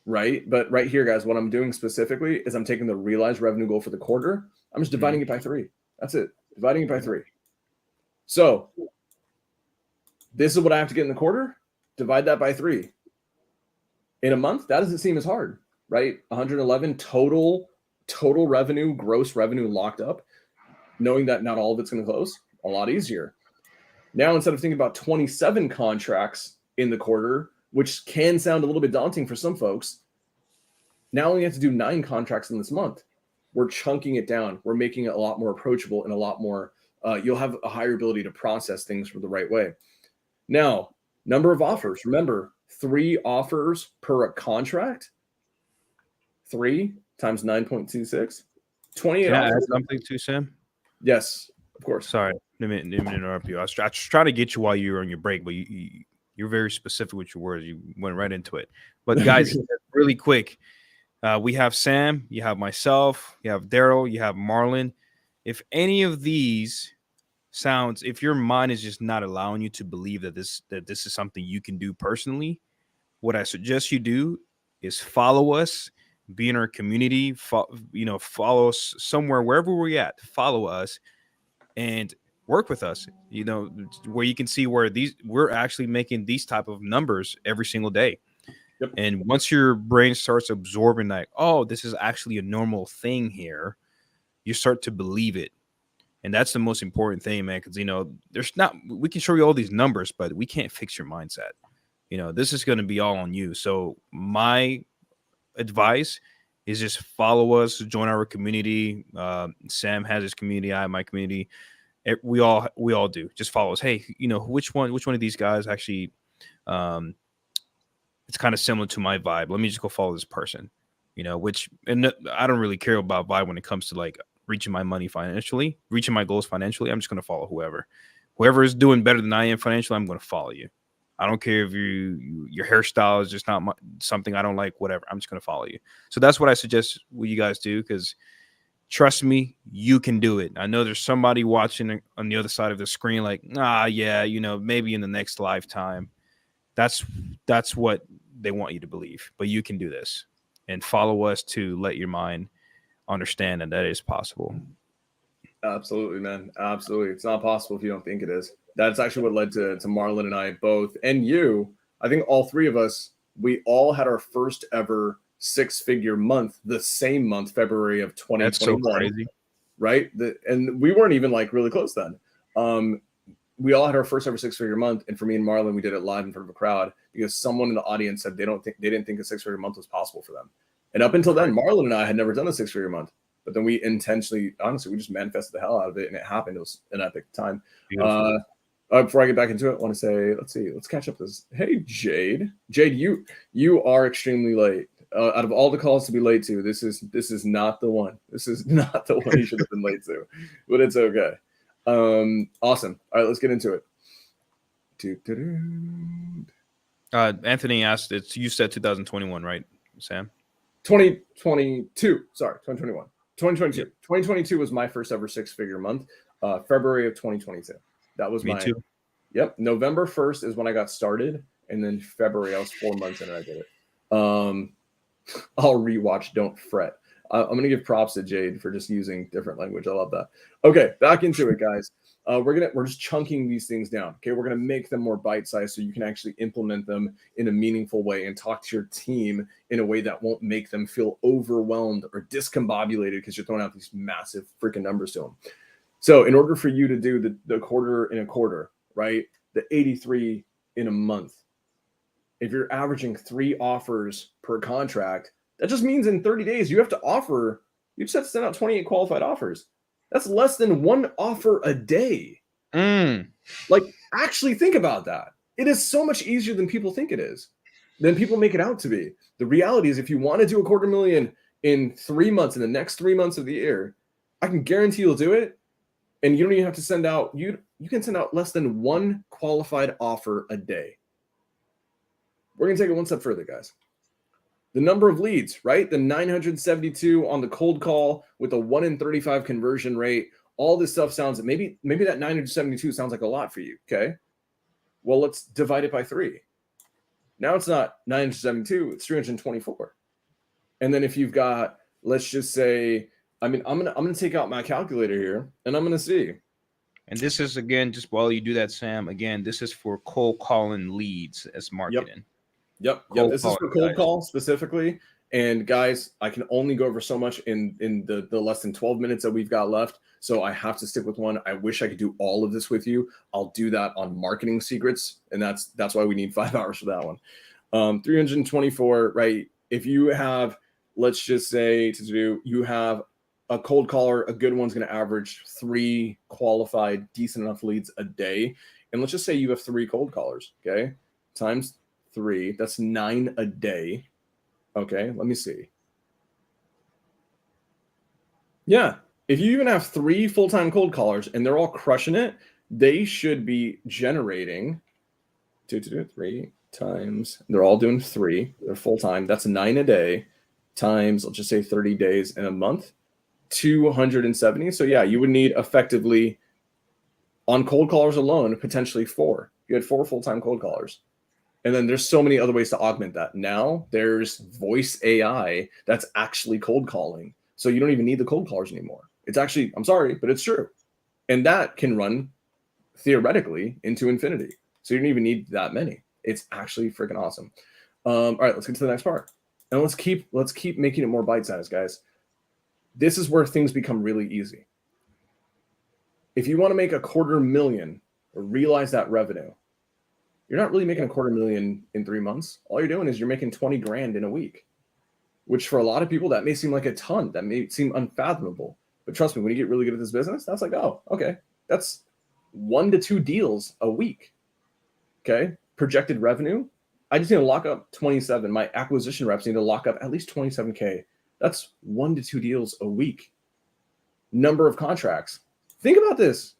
right? But right here, guys, what I'm doing specifically is I'm taking the realized revenue goal for the quarter. I'm just dividing it by 3. That's it. Dividing it by 3. So this is what I have to get in the quarter. Divide that by 3. In a month, that doesn't seem as hard, right? 111 total revenue, gross revenue locked up. Knowing that not all of it's going to close, a lot easier. Now, instead of thinking about 27 contracts in the quarter, which can sound a little bit daunting for some folks, now we have to do 9 contracts in this month. We're chunking it down. We're making it a lot more approachable and a lot more, you'll have a higher ability to process things the right way. Now, number of offers. Remember, 3 offers per contract. 3 times 9.26. 28 Can I add offers. something too, Sam? Yes, of course. Sorry, didn't mean to interrupt you. I was trying to get you while you were on your break, but you're very specific with your words. You went right into it. But guys, really quick, we have Sam, you have myself, you have Daryl, you have Marlon. If any of these sounds, if your mind is just not allowing you to believe that this is something you can do personally, what I suggest you do is follow us, be in our community, follow us somewhere, wherever we're at, follow us and work with us, where you can see where we're actually making these type of numbers every single day. Yep. And once your brain starts absorbing like, oh, this is actually a normal thing here, you start to believe it. And that's the most important thing, man, because, we can show you all these numbers, but we can't fix your mindset. This is going to be all on you. So my advice is just follow us, join our community. Sam has his community, I have my community. We all do. Just follow us. Hey, which one of these guys actually, it's kind of similar to my vibe. Let me just go follow this person, and I don't really care about vibe when it comes to like reaching my money financially, reaching my goals financially. I'm just going to follow whoever is doing better than I am financially. I'm going to follow you. I don't care if your hairstyle is just not something I don't like, whatever. I'm just going to follow you. So that's what I suggest what you guys do, because trust me, you can do it. I know there's somebody watching on the other side of the screen like, yeah, maybe in the next lifetime. That's what they want you to believe. But you can do this, and follow us to let your mind understand that is possible. Absolutely, man. Absolutely. It's not possible if you don't think it is. That's actually what led to Marlon and I both, and you. I think all 3 of us, we all had our first ever 6-figure month, the same month, February of 2021. That's so crazy. Right? And we weren't even like really close then. We all had our first ever 6-figure month. And for me and Marlon, we did it live in front of a crowd because someone in the audience said they didn't think a 6-figure month was possible for them. And up until then, Marlon and I had never done a 6-figure month. But then we intentionally, honestly, we just manifested the hell out of it, and it happened. It was an epic time. Before I get back into it, I want to say, let's catch up this. Hey, Jade, you are extremely late. Out of all the calls to be late to, this is not the one. This is not the one you should have been late to, but it's okay. Awesome. All right, let's get into it. Anthony asked, you said 2021, right, Sam? 2022. Sorry, 2021. 2022. 2022 was my first ever 6-figure month. February of 2022. That was Me too. Yep. November 1st is when I got started, and then February I was 4 months in and I did it. I'll rewatch Don't Fret. I'm gonna give props to Jade for just using different language. I love that. Okay, back into it, guys. We're just chunking these things down. Okay, we're gonna make them more bite-sized so you can actually implement them in a meaningful way and talk to your team in a way that won't make them feel overwhelmed or discombobulated because you're throwing out these massive freaking numbers to them. So in order for you to do the quarter in a quarter, right? The 83 in a month. If you're averaging 3 offers per contract, that just means in 30 days you just have to send out 28 qualified offers. That's less than 1 offer a day. Like, actually think about that. It is so much easier than people think it is, than people make it out to be. The reality is, if you want to do $250,000 in 3 months, in the next 3 months of the year, I can guarantee you'll do it. And you don't even have to send out, you can send out less than 1 qualified offer a day. We're going to take it one step further, guys. The number of leads, right? The 972 on the cold call with a 1 in 35 conversion rate all this stuff sounds maybe that 972 sounds like a lot for you. Okay. Well, let's divide it by 3. Now it's not 972, it's 324. And then if you've got, let's just say, I'm gonna take out my calculator here and I'm gonna see. And this is, again, just while you do that, Sam, again, this is for cold calling leads as marketing. Yep. This is for cold call specifically. And guys, I can only go over so much in the less than 12 minutes that we've got left. So I have to stick with one. I wish I could do all of this with you. I'll do that on marketing secrets. And that's why we need 5 hours for that one. 324, right? If you have, let's just say you have a cold caller, a good one's going to average 3 qualified, decent enough leads a day. And let's just say you have 3 cold callers, okay? Times 3, that's 9 a day. Okay, let me see. Yeah, if you even have 3 full-time cold callers and they're all crushing it, they should be generating 3 times. They're all doing 3. They're full-time. That's 9 a day times, let's just say 30 days in a month, 270. So yeah, you would need effectively on cold callers alone, potentially 4. You had 4 full-time cold callers. And then there's so many other ways to augment that. Now there's voice AI that's actually cold calling. So you don't even need the cold callers anymore. It's actually, I'm sorry, but it's true. And that can run theoretically into infinity. So you don't even need that many. It's actually freaking awesome. All right, let's get to the next part. And let's keep making it more bite-sized, guys. This is where things become really easy. If you want to make $250,000 or realize that revenue, you're not really making $250,000 in 3 months. All you're doing is you're making 20 grand in a week, which for a lot of people, that may seem like a ton. That may seem unfathomable. But trust me, when you get really good at this business, that's like, oh, okay. That's 1 to 2 deals a week. Okay. Projected revenue. I just need to lock up 27. My acquisition reps need to lock up at least 27K. That's 1 to 2 deals a week. Number of contracts. Think about this.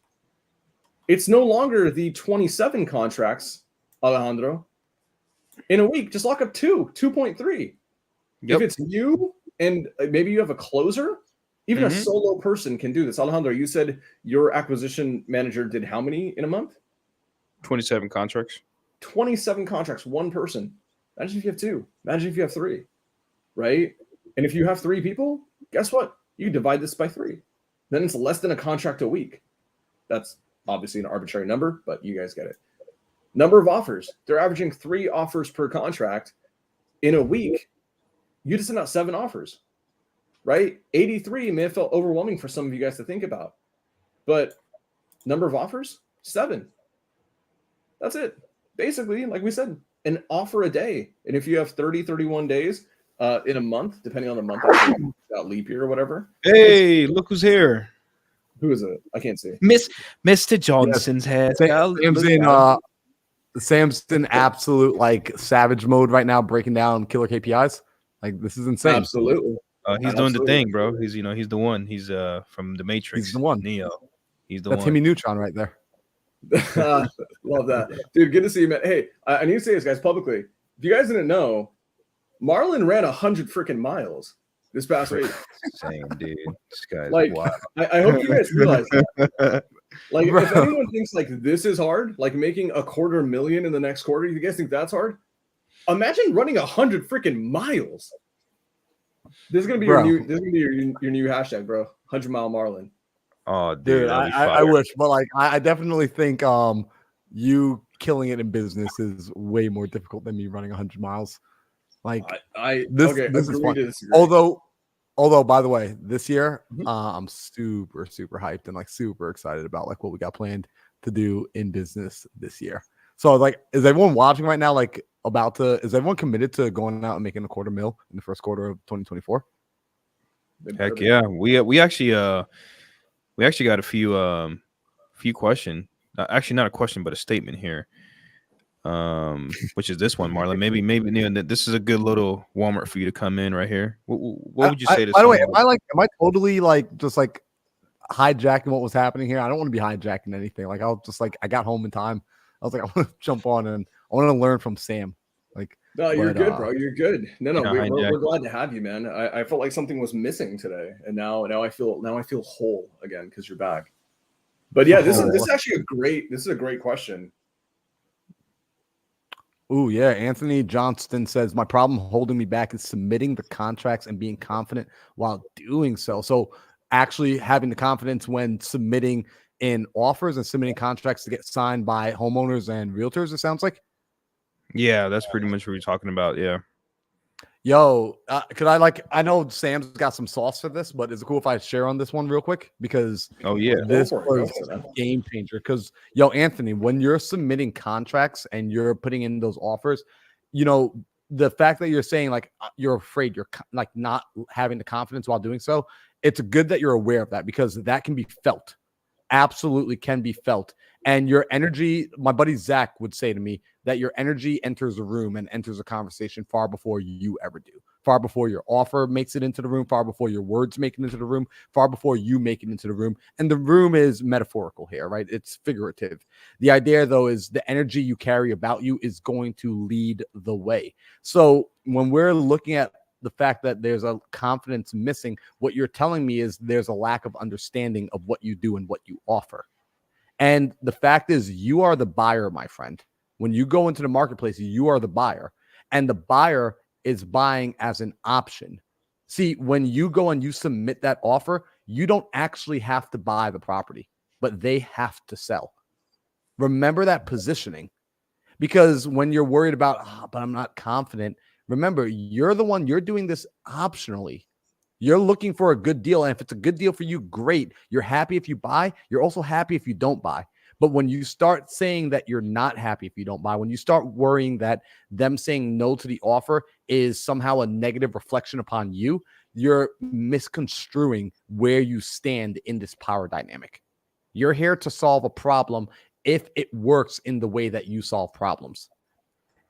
It's no longer the 27 contracts, Alejandro. In a week, just lock up 2.3. Yep. If it's you and maybe you have a closer, even a solo person can do this. Alejandro, you said your acquisition manager did how many in a month? 27 contracts. 27 contracts, 1 person. Imagine if you have 2. Imagine if you have 3, right? And if you have 3 people, guess what? You can divide this by 3. Then it's less than a contract a week. That's obviously an arbitrary number, but you guys get it. Number of offers. They're averaging 3 offers per contract. In a week, you just send out 7 offers, right? 83 may have felt overwhelming for some of you guys to think about. But number of offers, 7. That's it. Basically, like we said, an offer a day. And if you have 30, 31 days in a month, depending on the month, about leap year or whatever. Hey, look who's here. Who is it? I can't see. Mr. Johnson's here. Sam's in absolute like savage mode right now, breaking down killer KPIs. Like this is insane. Absolutely. He's doing the thing, bro. He's he's the one. He's from the Matrix. He's the one. Neo. He's the That's one. Timmy Neutron right there. Love that, dude. Good to see you, man. Hey, I need to say this, guys, publicly. If you guys didn't know, Marlon ran 100 freaking miles this past week. Same, dude. This guy's like, wild. I hope you guys realize that. Like, if anyone thinks like this is hard, like making $250,000 in the next quarter, you guys think that's hard? Imagine running 100 freaking miles. This is gonna be your new. This is gonna be your new hashtag, bro. 100-mile Marlon. Oh, dude, I wish, but like I definitely think you killing it in business is way more difficult than me running 100 miles. Like this is fun. Although by the way, this year I'm super hyped and like super excited about like what we got planned to do in business this year. So like, is everyone watching right now? Like is everyone committed to going out and making $250,000 in the first quarter of 2024? Heck yeah, we actually got a few questions. Actually, not a question, but a statement here. Which is this one, Marlon. Maybe this is a good little warm up for you to come in right here. What would you say to? By the way, am I totally like just like hijacking what was happening here? I don't want to be hijacking anything. Like I got home in time. I was like, I want to jump on and I want to learn from Sam. Like, no, you're good, bro. You're good. No, we're glad to have you, man. I felt like something was missing today, and now I feel whole again because you're back. But yeah, this is actually a great question. Oh yeah, Anthony Johnston says my problem holding me back is submitting the contracts and being confident while doing so. So actually having the confidence when submitting in offers and submitting contracts to get signed by homeowners and realtors, it sounds like. Yeah, that's pretty much what we're talking about. Yeah. Yo, I know Sam's got some sauce for this, but is it cool if I share on this one real quick? Because this was a game changer. Because Anthony, when you're submitting contracts and you're putting in those offers, the fact that you're saying like you're afraid, you're like not having the confidence while doing so, it's good that you're aware of that because that can be felt. Absolutely can be felt. And your energy, my buddy Zach would say to me that your energy enters a room and enters a conversation far before you ever do, far before your offer makes it into the room, far before your words make it into the room, far before you make it into the room. And the room is metaphorical here, right? It's figurative. The idea, though, is the energy you carry about you is going to lead the way. So when we're looking at the fact that there's a confidence missing, what you're telling me is there's a lack of understanding of what you do and what you offer. And the fact is you are the buyer, my friend. When you go into the marketplace, you are the buyer, and the buyer is buying as an option. See, when you go and you submit that offer, you don't actually have to buy the property, but they have to sell. Remember that positioning, because when you're worried about, but I'm not confident, remember, you're the one, you're doing this optionally. You're looking for a good deal. And if it's a good deal for you, great. You're happy if you buy. You're also happy if you don't buy. But when you start saying that you're not happy if you don't buy, when you start worrying that them saying no to the offer is somehow a negative reflection upon you, you're misconstruing where you stand in this power dynamic. You're here to solve a problem if it works in the way that you solve problems.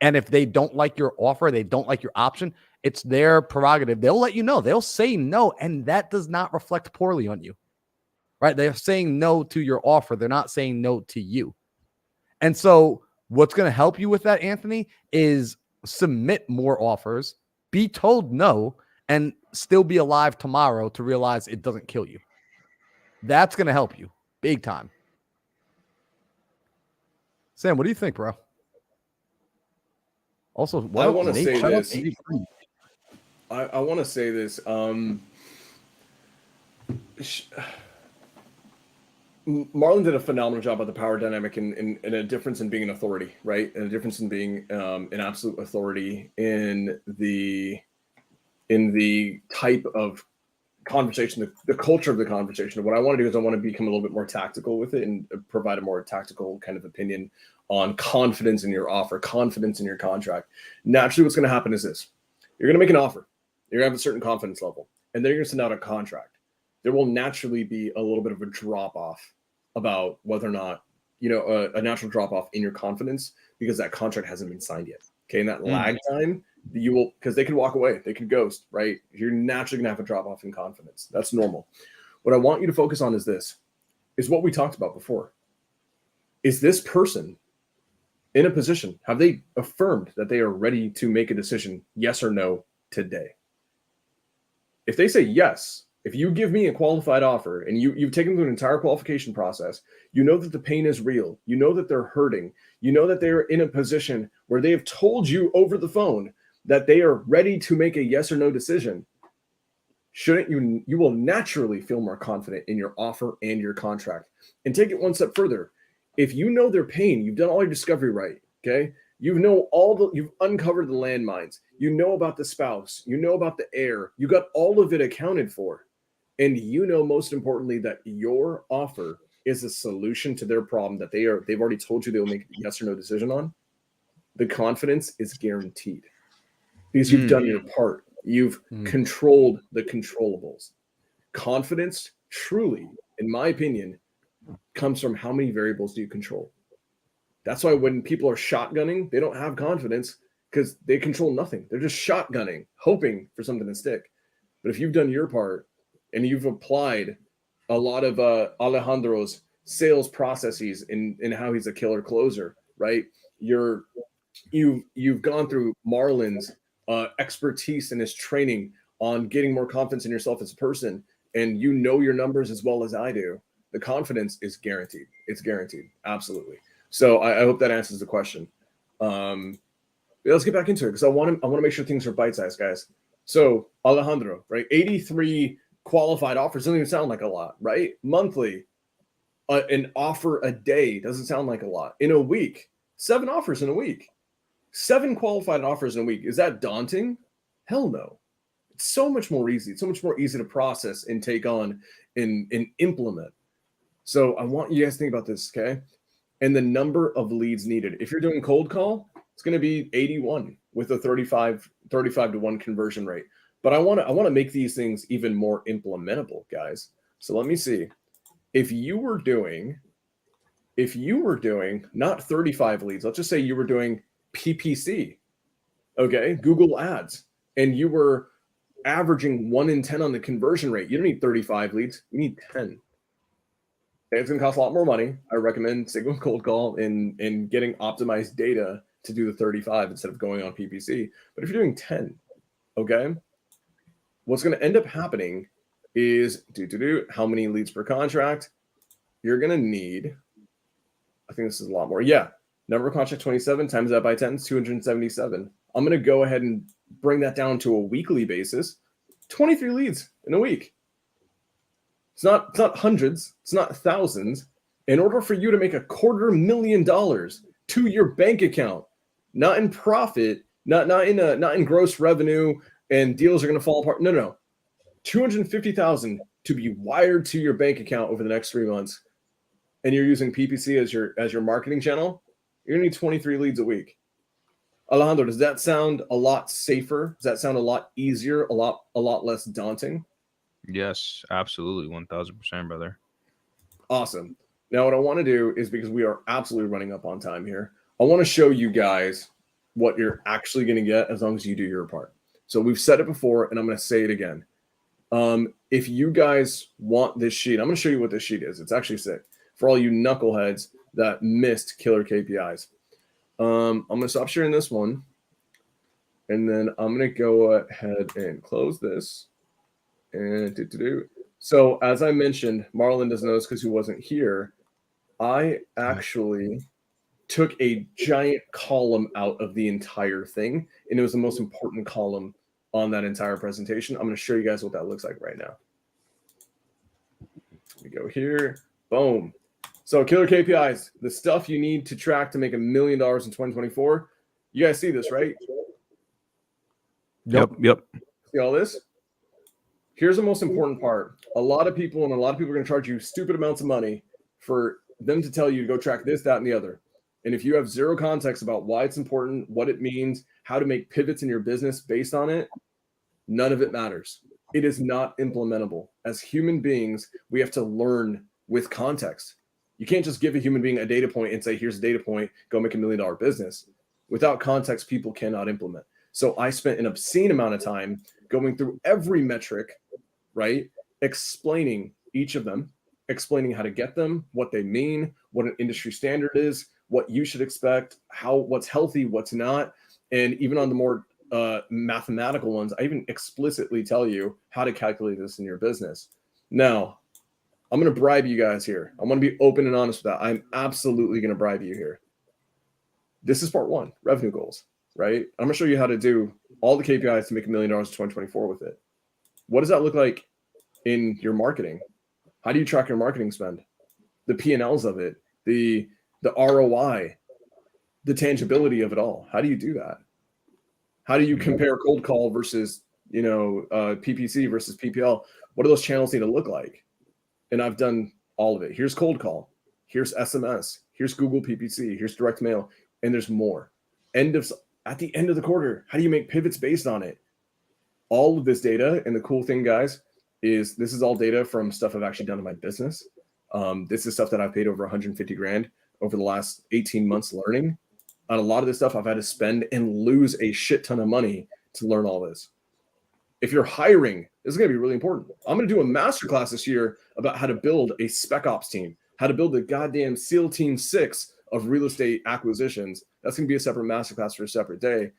And if they don't like your offer, they don't like your option, it's their prerogative. They'll let you know. They'll say no, and that does not reflect poorly on you, right? They're saying no to your offer. They're not saying no to you. And so what's going to help you with that, Anthony, is submit more offers, be told no, and still be alive tomorrow to realize it doesn't kill you. That's going to help you big time. Sam, what do you think, bro? Also, I want to say this. I want to say this. Marlon did a phenomenal job at the power dynamic and a difference in being an authority, right? And a difference in being an absolute authority in the type of conversation, the culture of the conversation. What I want to do is I want to become a little bit more tactical with it and provide a more tactical kind of opinion on confidence in your offer, confidence in your contract. Naturally, what's going to happen is this. You're going to make an offer. You're going to have a certain confidence level, and then you're going to send out a contract. There will naturally be a little bit of a drop-off about whether or not, a natural drop-off in your confidence because that contract hasn't been signed yet. Okay, in that lag time, you will, because they could walk away, they could ghost, right? You're naturally going to have a drop-off in confidence. That's normal. What I want you to focus on is what we talked about before. Is this person in a position, have they affirmed that they are ready to make a decision, yes or no, today? If they say yes, if you give me a qualified offer and you've taken through an entire qualification process, you know that the pain is real, you know that they're hurting, you know that they're in a position where they have told you over the phone that they are ready to make a yes or no decision, shouldn't you will naturally feel more confident in your offer and your contract. And take it one step further. If you know their pain, you've done all your discovery right, okay? You've uncovered the landmines. You know about the spouse. You know about the heir. You got all of it accounted for. And you know, most importantly, that your offer is a solution to their problem that they've already told you they'll make a yes or no decision on. The confidence is guaranteed because you've done your part. You've controlled the controllables. Confidence, truly, in my opinion, comes from how many variables do you control. That's why when people are shotgunning, they don't have confidence because they control nothing. They're just shotgunning, hoping for something to stick. But if you've done your part and you've applied a lot of Alejandro's sales processes in how he's a killer closer, right? You're you've gone through Marlon's expertise and his training on getting more confidence in yourself as a person, and you know your numbers as well as I do. The confidence is guaranteed. It's guaranteed. Absolutely. So I hope that answers the question. Let's get back into it because I want to make sure things are bite-sized, guys. So Alejandro, right? 83 qualified offers doesn't even sound like a lot, right? Monthly, an offer a day doesn't sound like a lot. In a week, 7 offers in a week, 7 qualified offers in a week. Is that daunting? Hell no. It's so much more easy. It's so much more easy to process and take on and implement. So I want you guys to think about this, okay? And the number of leads needed. If you're doing cold call, it's going to be 81 with a 35 to 1 conversion rate. But I want to make these things even more implementable, guys. So let me see. If you were doing not 35 leads, let's just say you were doing PPC, okay, Google Ads, and you were averaging 1 in 10 on the conversion rate. You don't need 35 leads, you need 10. Okay, it's going to cost a lot more money. I recommend sticking with cold call and getting optimized data to do the 35 instead of going on PPC. But if you're doing 10, okay, what's going to end up happening is how many leads per contract? You're going to need, I think this is a lot more. Yeah, number of contract 27 times that by 10 is 277. I'm going to go ahead and bring that down to a weekly basis. 23 leads in a week. It's not hundreds. It's not thousands. In order for you to make $250,000 to your bank account, not in profit, not in gross revenue, and deals are going to fall apart. No. $250,000 to be wired to your bank account over the next 3 months, and you're using PPC as your marketing channel. You're going to need 23 leads a week. Alejandro, does that sound a lot safer? Does that sound a lot easier? A lot less daunting? Yes, absolutely, 1000%, brother. Awesome. Now, what I want to do is, because we are absolutely running up on time here, I want to show you guys what you're actually going to get as long as you do your part. So we've said it before, and I'm going to say it again. If you guys want this sheet, I'm going to show you what this sheet is. It's actually sick for all you knuckleheads that missed killer KPIs. I'm going to stop sharing this one, and then I'm going to go ahead and close this. And so, as I mentioned, Marlon doesn't know this because he wasn't here. I actually took a giant column out of the entire thing, and it was the most important column on that entire presentation. I'm going to show you guys what that looks like right now. We go here, boom. So killer KPIs, the stuff you need to track to make $1 million in 2024. You guys see this, right? Yep. See all this? Here's the most important part. A lot of people are going to charge you stupid amounts of money for them to tell you to go track this, that, and the other. And if you have zero context about why it's important, what it means, how to make pivots in your business based on it, none of it matters. It is not implementable. As human beings, we have to learn with context. You can't just give a human being a data point and say, here's a data point, go make $1 million business. Without context, people cannot implement. So I spent an obscene amount of time going through every metric, right? Explaining each of them, explaining how to get them, what they mean, what an industry standard is, what you should expect, what's healthy, what's not. And even on the more mathematical ones, I even explicitly tell you how to calculate this in your business. Now, I'm going to bribe you guys here. I want to be open and honest with that. I'm absolutely going to bribe you here. This is part 1, revenue goals, right? I'm going to show you how to do all the KPIs to make $1 million in 2024 with it. What does that look like in your marketing? How do you track your marketing spend? The P&Ls of it, the ROI, the tangibility of it all. How do you do that? How do you compare cold call versus, PPC versus PPL? What do those channels need to look like? And I've done all of it. Here's cold call. Here's SMS. Here's Google PPC. Here's direct mail. And there's more. At the end of the quarter, how do you make pivots based on it? All of this data, and the cool thing, guys, is this is all data from stuff I've actually done in my business. This is stuff that I've paid over 150 grand over the last 18 months learning. On a lot of this stuff, I've had to spend and lose a shit ton of money to learn all this. If you're hiring, this is going to be really important. I'm going to do a masterclass this year about how to build a spec ops team, how to build a goddamn SEAL Team 6 of real estate acquisitions. That's going to be a separate masterclass for a separate day.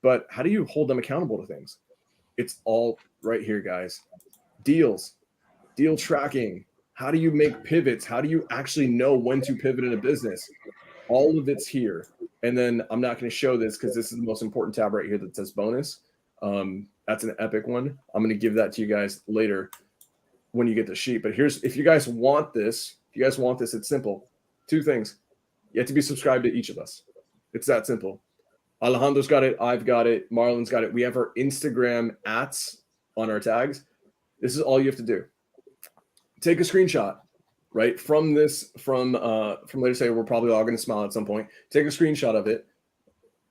But how do you hold them accountable to things? It's all right here, guys. Deals, deal tracking. How do you make pivots? How do you actually know when to pivot in a business? All of it's here. And then I'm not going to show this because this is the most important tab right here that says bonus. That's an epic one. I'm going to give that to you guys later when you get the sheet. But here's, if you guys want this, it's simple. 2 things. You have to be subscribed to each of us. It's that simple. Alejandro's got it. I've got it. Marlon's got it. We have our Instagram @ on our tags. This is all you have to do. Take a screenshot, right? From later say, we're probably all going to smile at some point. Take a screenshot of it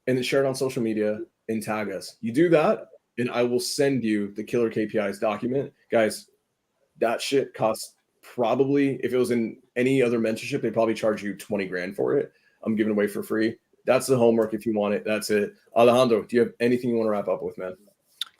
and then share it on social media and tag us. You do that, and I will send you the Killer KPIs document. Guys, that shit costs probably, if it was in any other mentorship, they'd probably charge you 20 grand for it. I'm giving away for free. That's the homework if you want it. That's it. Alejandro, do you have anything you want to wrap up with, man?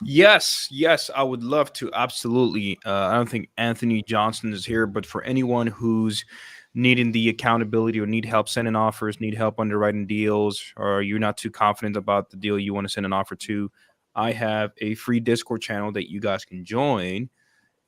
Yes, I would love to. Absolutely. I don't think Anthony Johnson is here, but for anyone who's needing the accountability or need help sending offers, need help underwriting deals, or you're not too confident about the deal you want to send an offer to, I have a free Discord channel that you guys can join.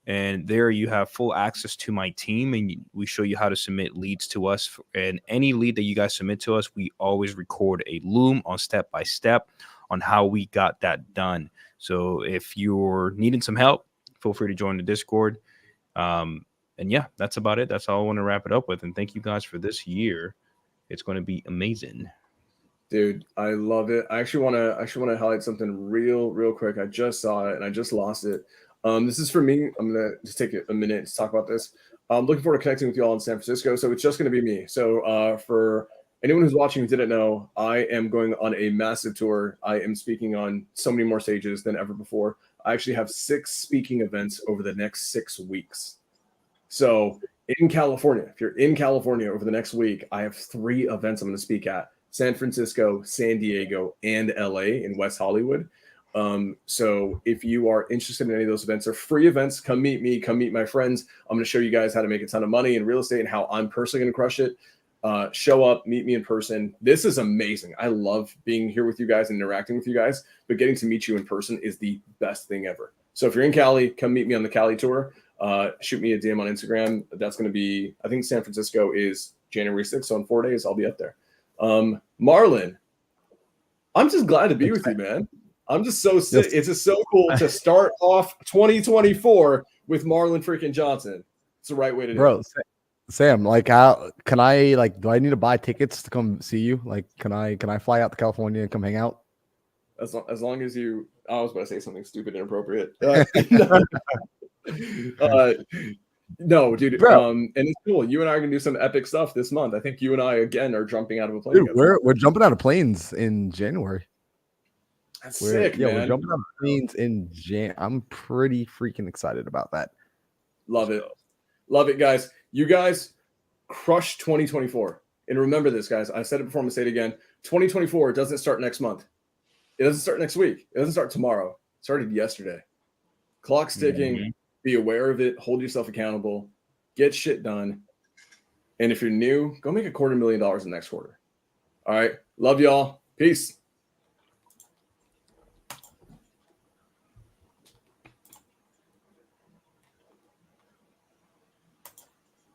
And there you have full access to my team, and we show you how to submit leads to us. And any lead that you guys submit to us, we always record a Loom on step-by-step on how we got that done. So if you're needing some help, feel free to join the Discord. And yeah, that's about it. That's all I want to wrap it up with. And thank you guys for this year. It's going to be amazing. Dude, I love it. I actually want to highlight something real quick. I just saw it and I just lost it. This is for me. I'm going to just take a minute to talk about this. I'm looking forward to connecting with you all in San Francisco. So it's just going to be me. So for anyone who's watching who didn't know, I am going on a massive tour. I am speaking on so many more stages than ever before. I actually have 6 speaking events over the next 6 weeks. So in California, if you're in California over the next week, I have 3 events I'm going to speak at: San Francisco, San Diego, and LA in West Hollywood. So if you are interested in any of those events, they're free events. Come meet me, come meet my friends. I'm going to show you guys how to make a ton of money in real estate and how I'm personally going to crush it. Show up, meet me in person. This is amazing. I love being here with you guys and interacting with you guys, but getting to meet you in person is the best thing ever. So if you're in Cali, come meet me on the Cali tour. Shoot me a DM on Instagram. That's going to be, I think San Francisco is January 6th. So in 4 days, I'll be up there. Marlon, I'm just glad to be with you, man. I'm just so sick. It's just so cool to start off 2024 with Marlon freaking Johnson. It's the right way to do it. Bro, Sam, like, how can I, like, do I need to buy tickets to come see you? Like, can I fly out to California and come hang out? As long as you, I was about to say something stupid and inappropriate. No, dude. Bro. And it's cool. You and I are gonna do some epic stuff this month. I think you and I again are jumping out of a plane. Dude, we're jumping out of planes in January. That's sick, man. We're jumping out of planes in I'm pretty freaking excited about that. Love it, guys. You guys crush 2024. And remember this, guys. I said it before. I'm gonna say it again. 2024 doesn't start next month. It doesn't start next week. It doesn't start tomorrow. It started yesterday. Clock's ticking. Mm-hmm. Be aware of it. Hold yourself accountable. Get shit done. And if you're new, go make $250,000 in the next quarter. All right. Love y'all. Peace.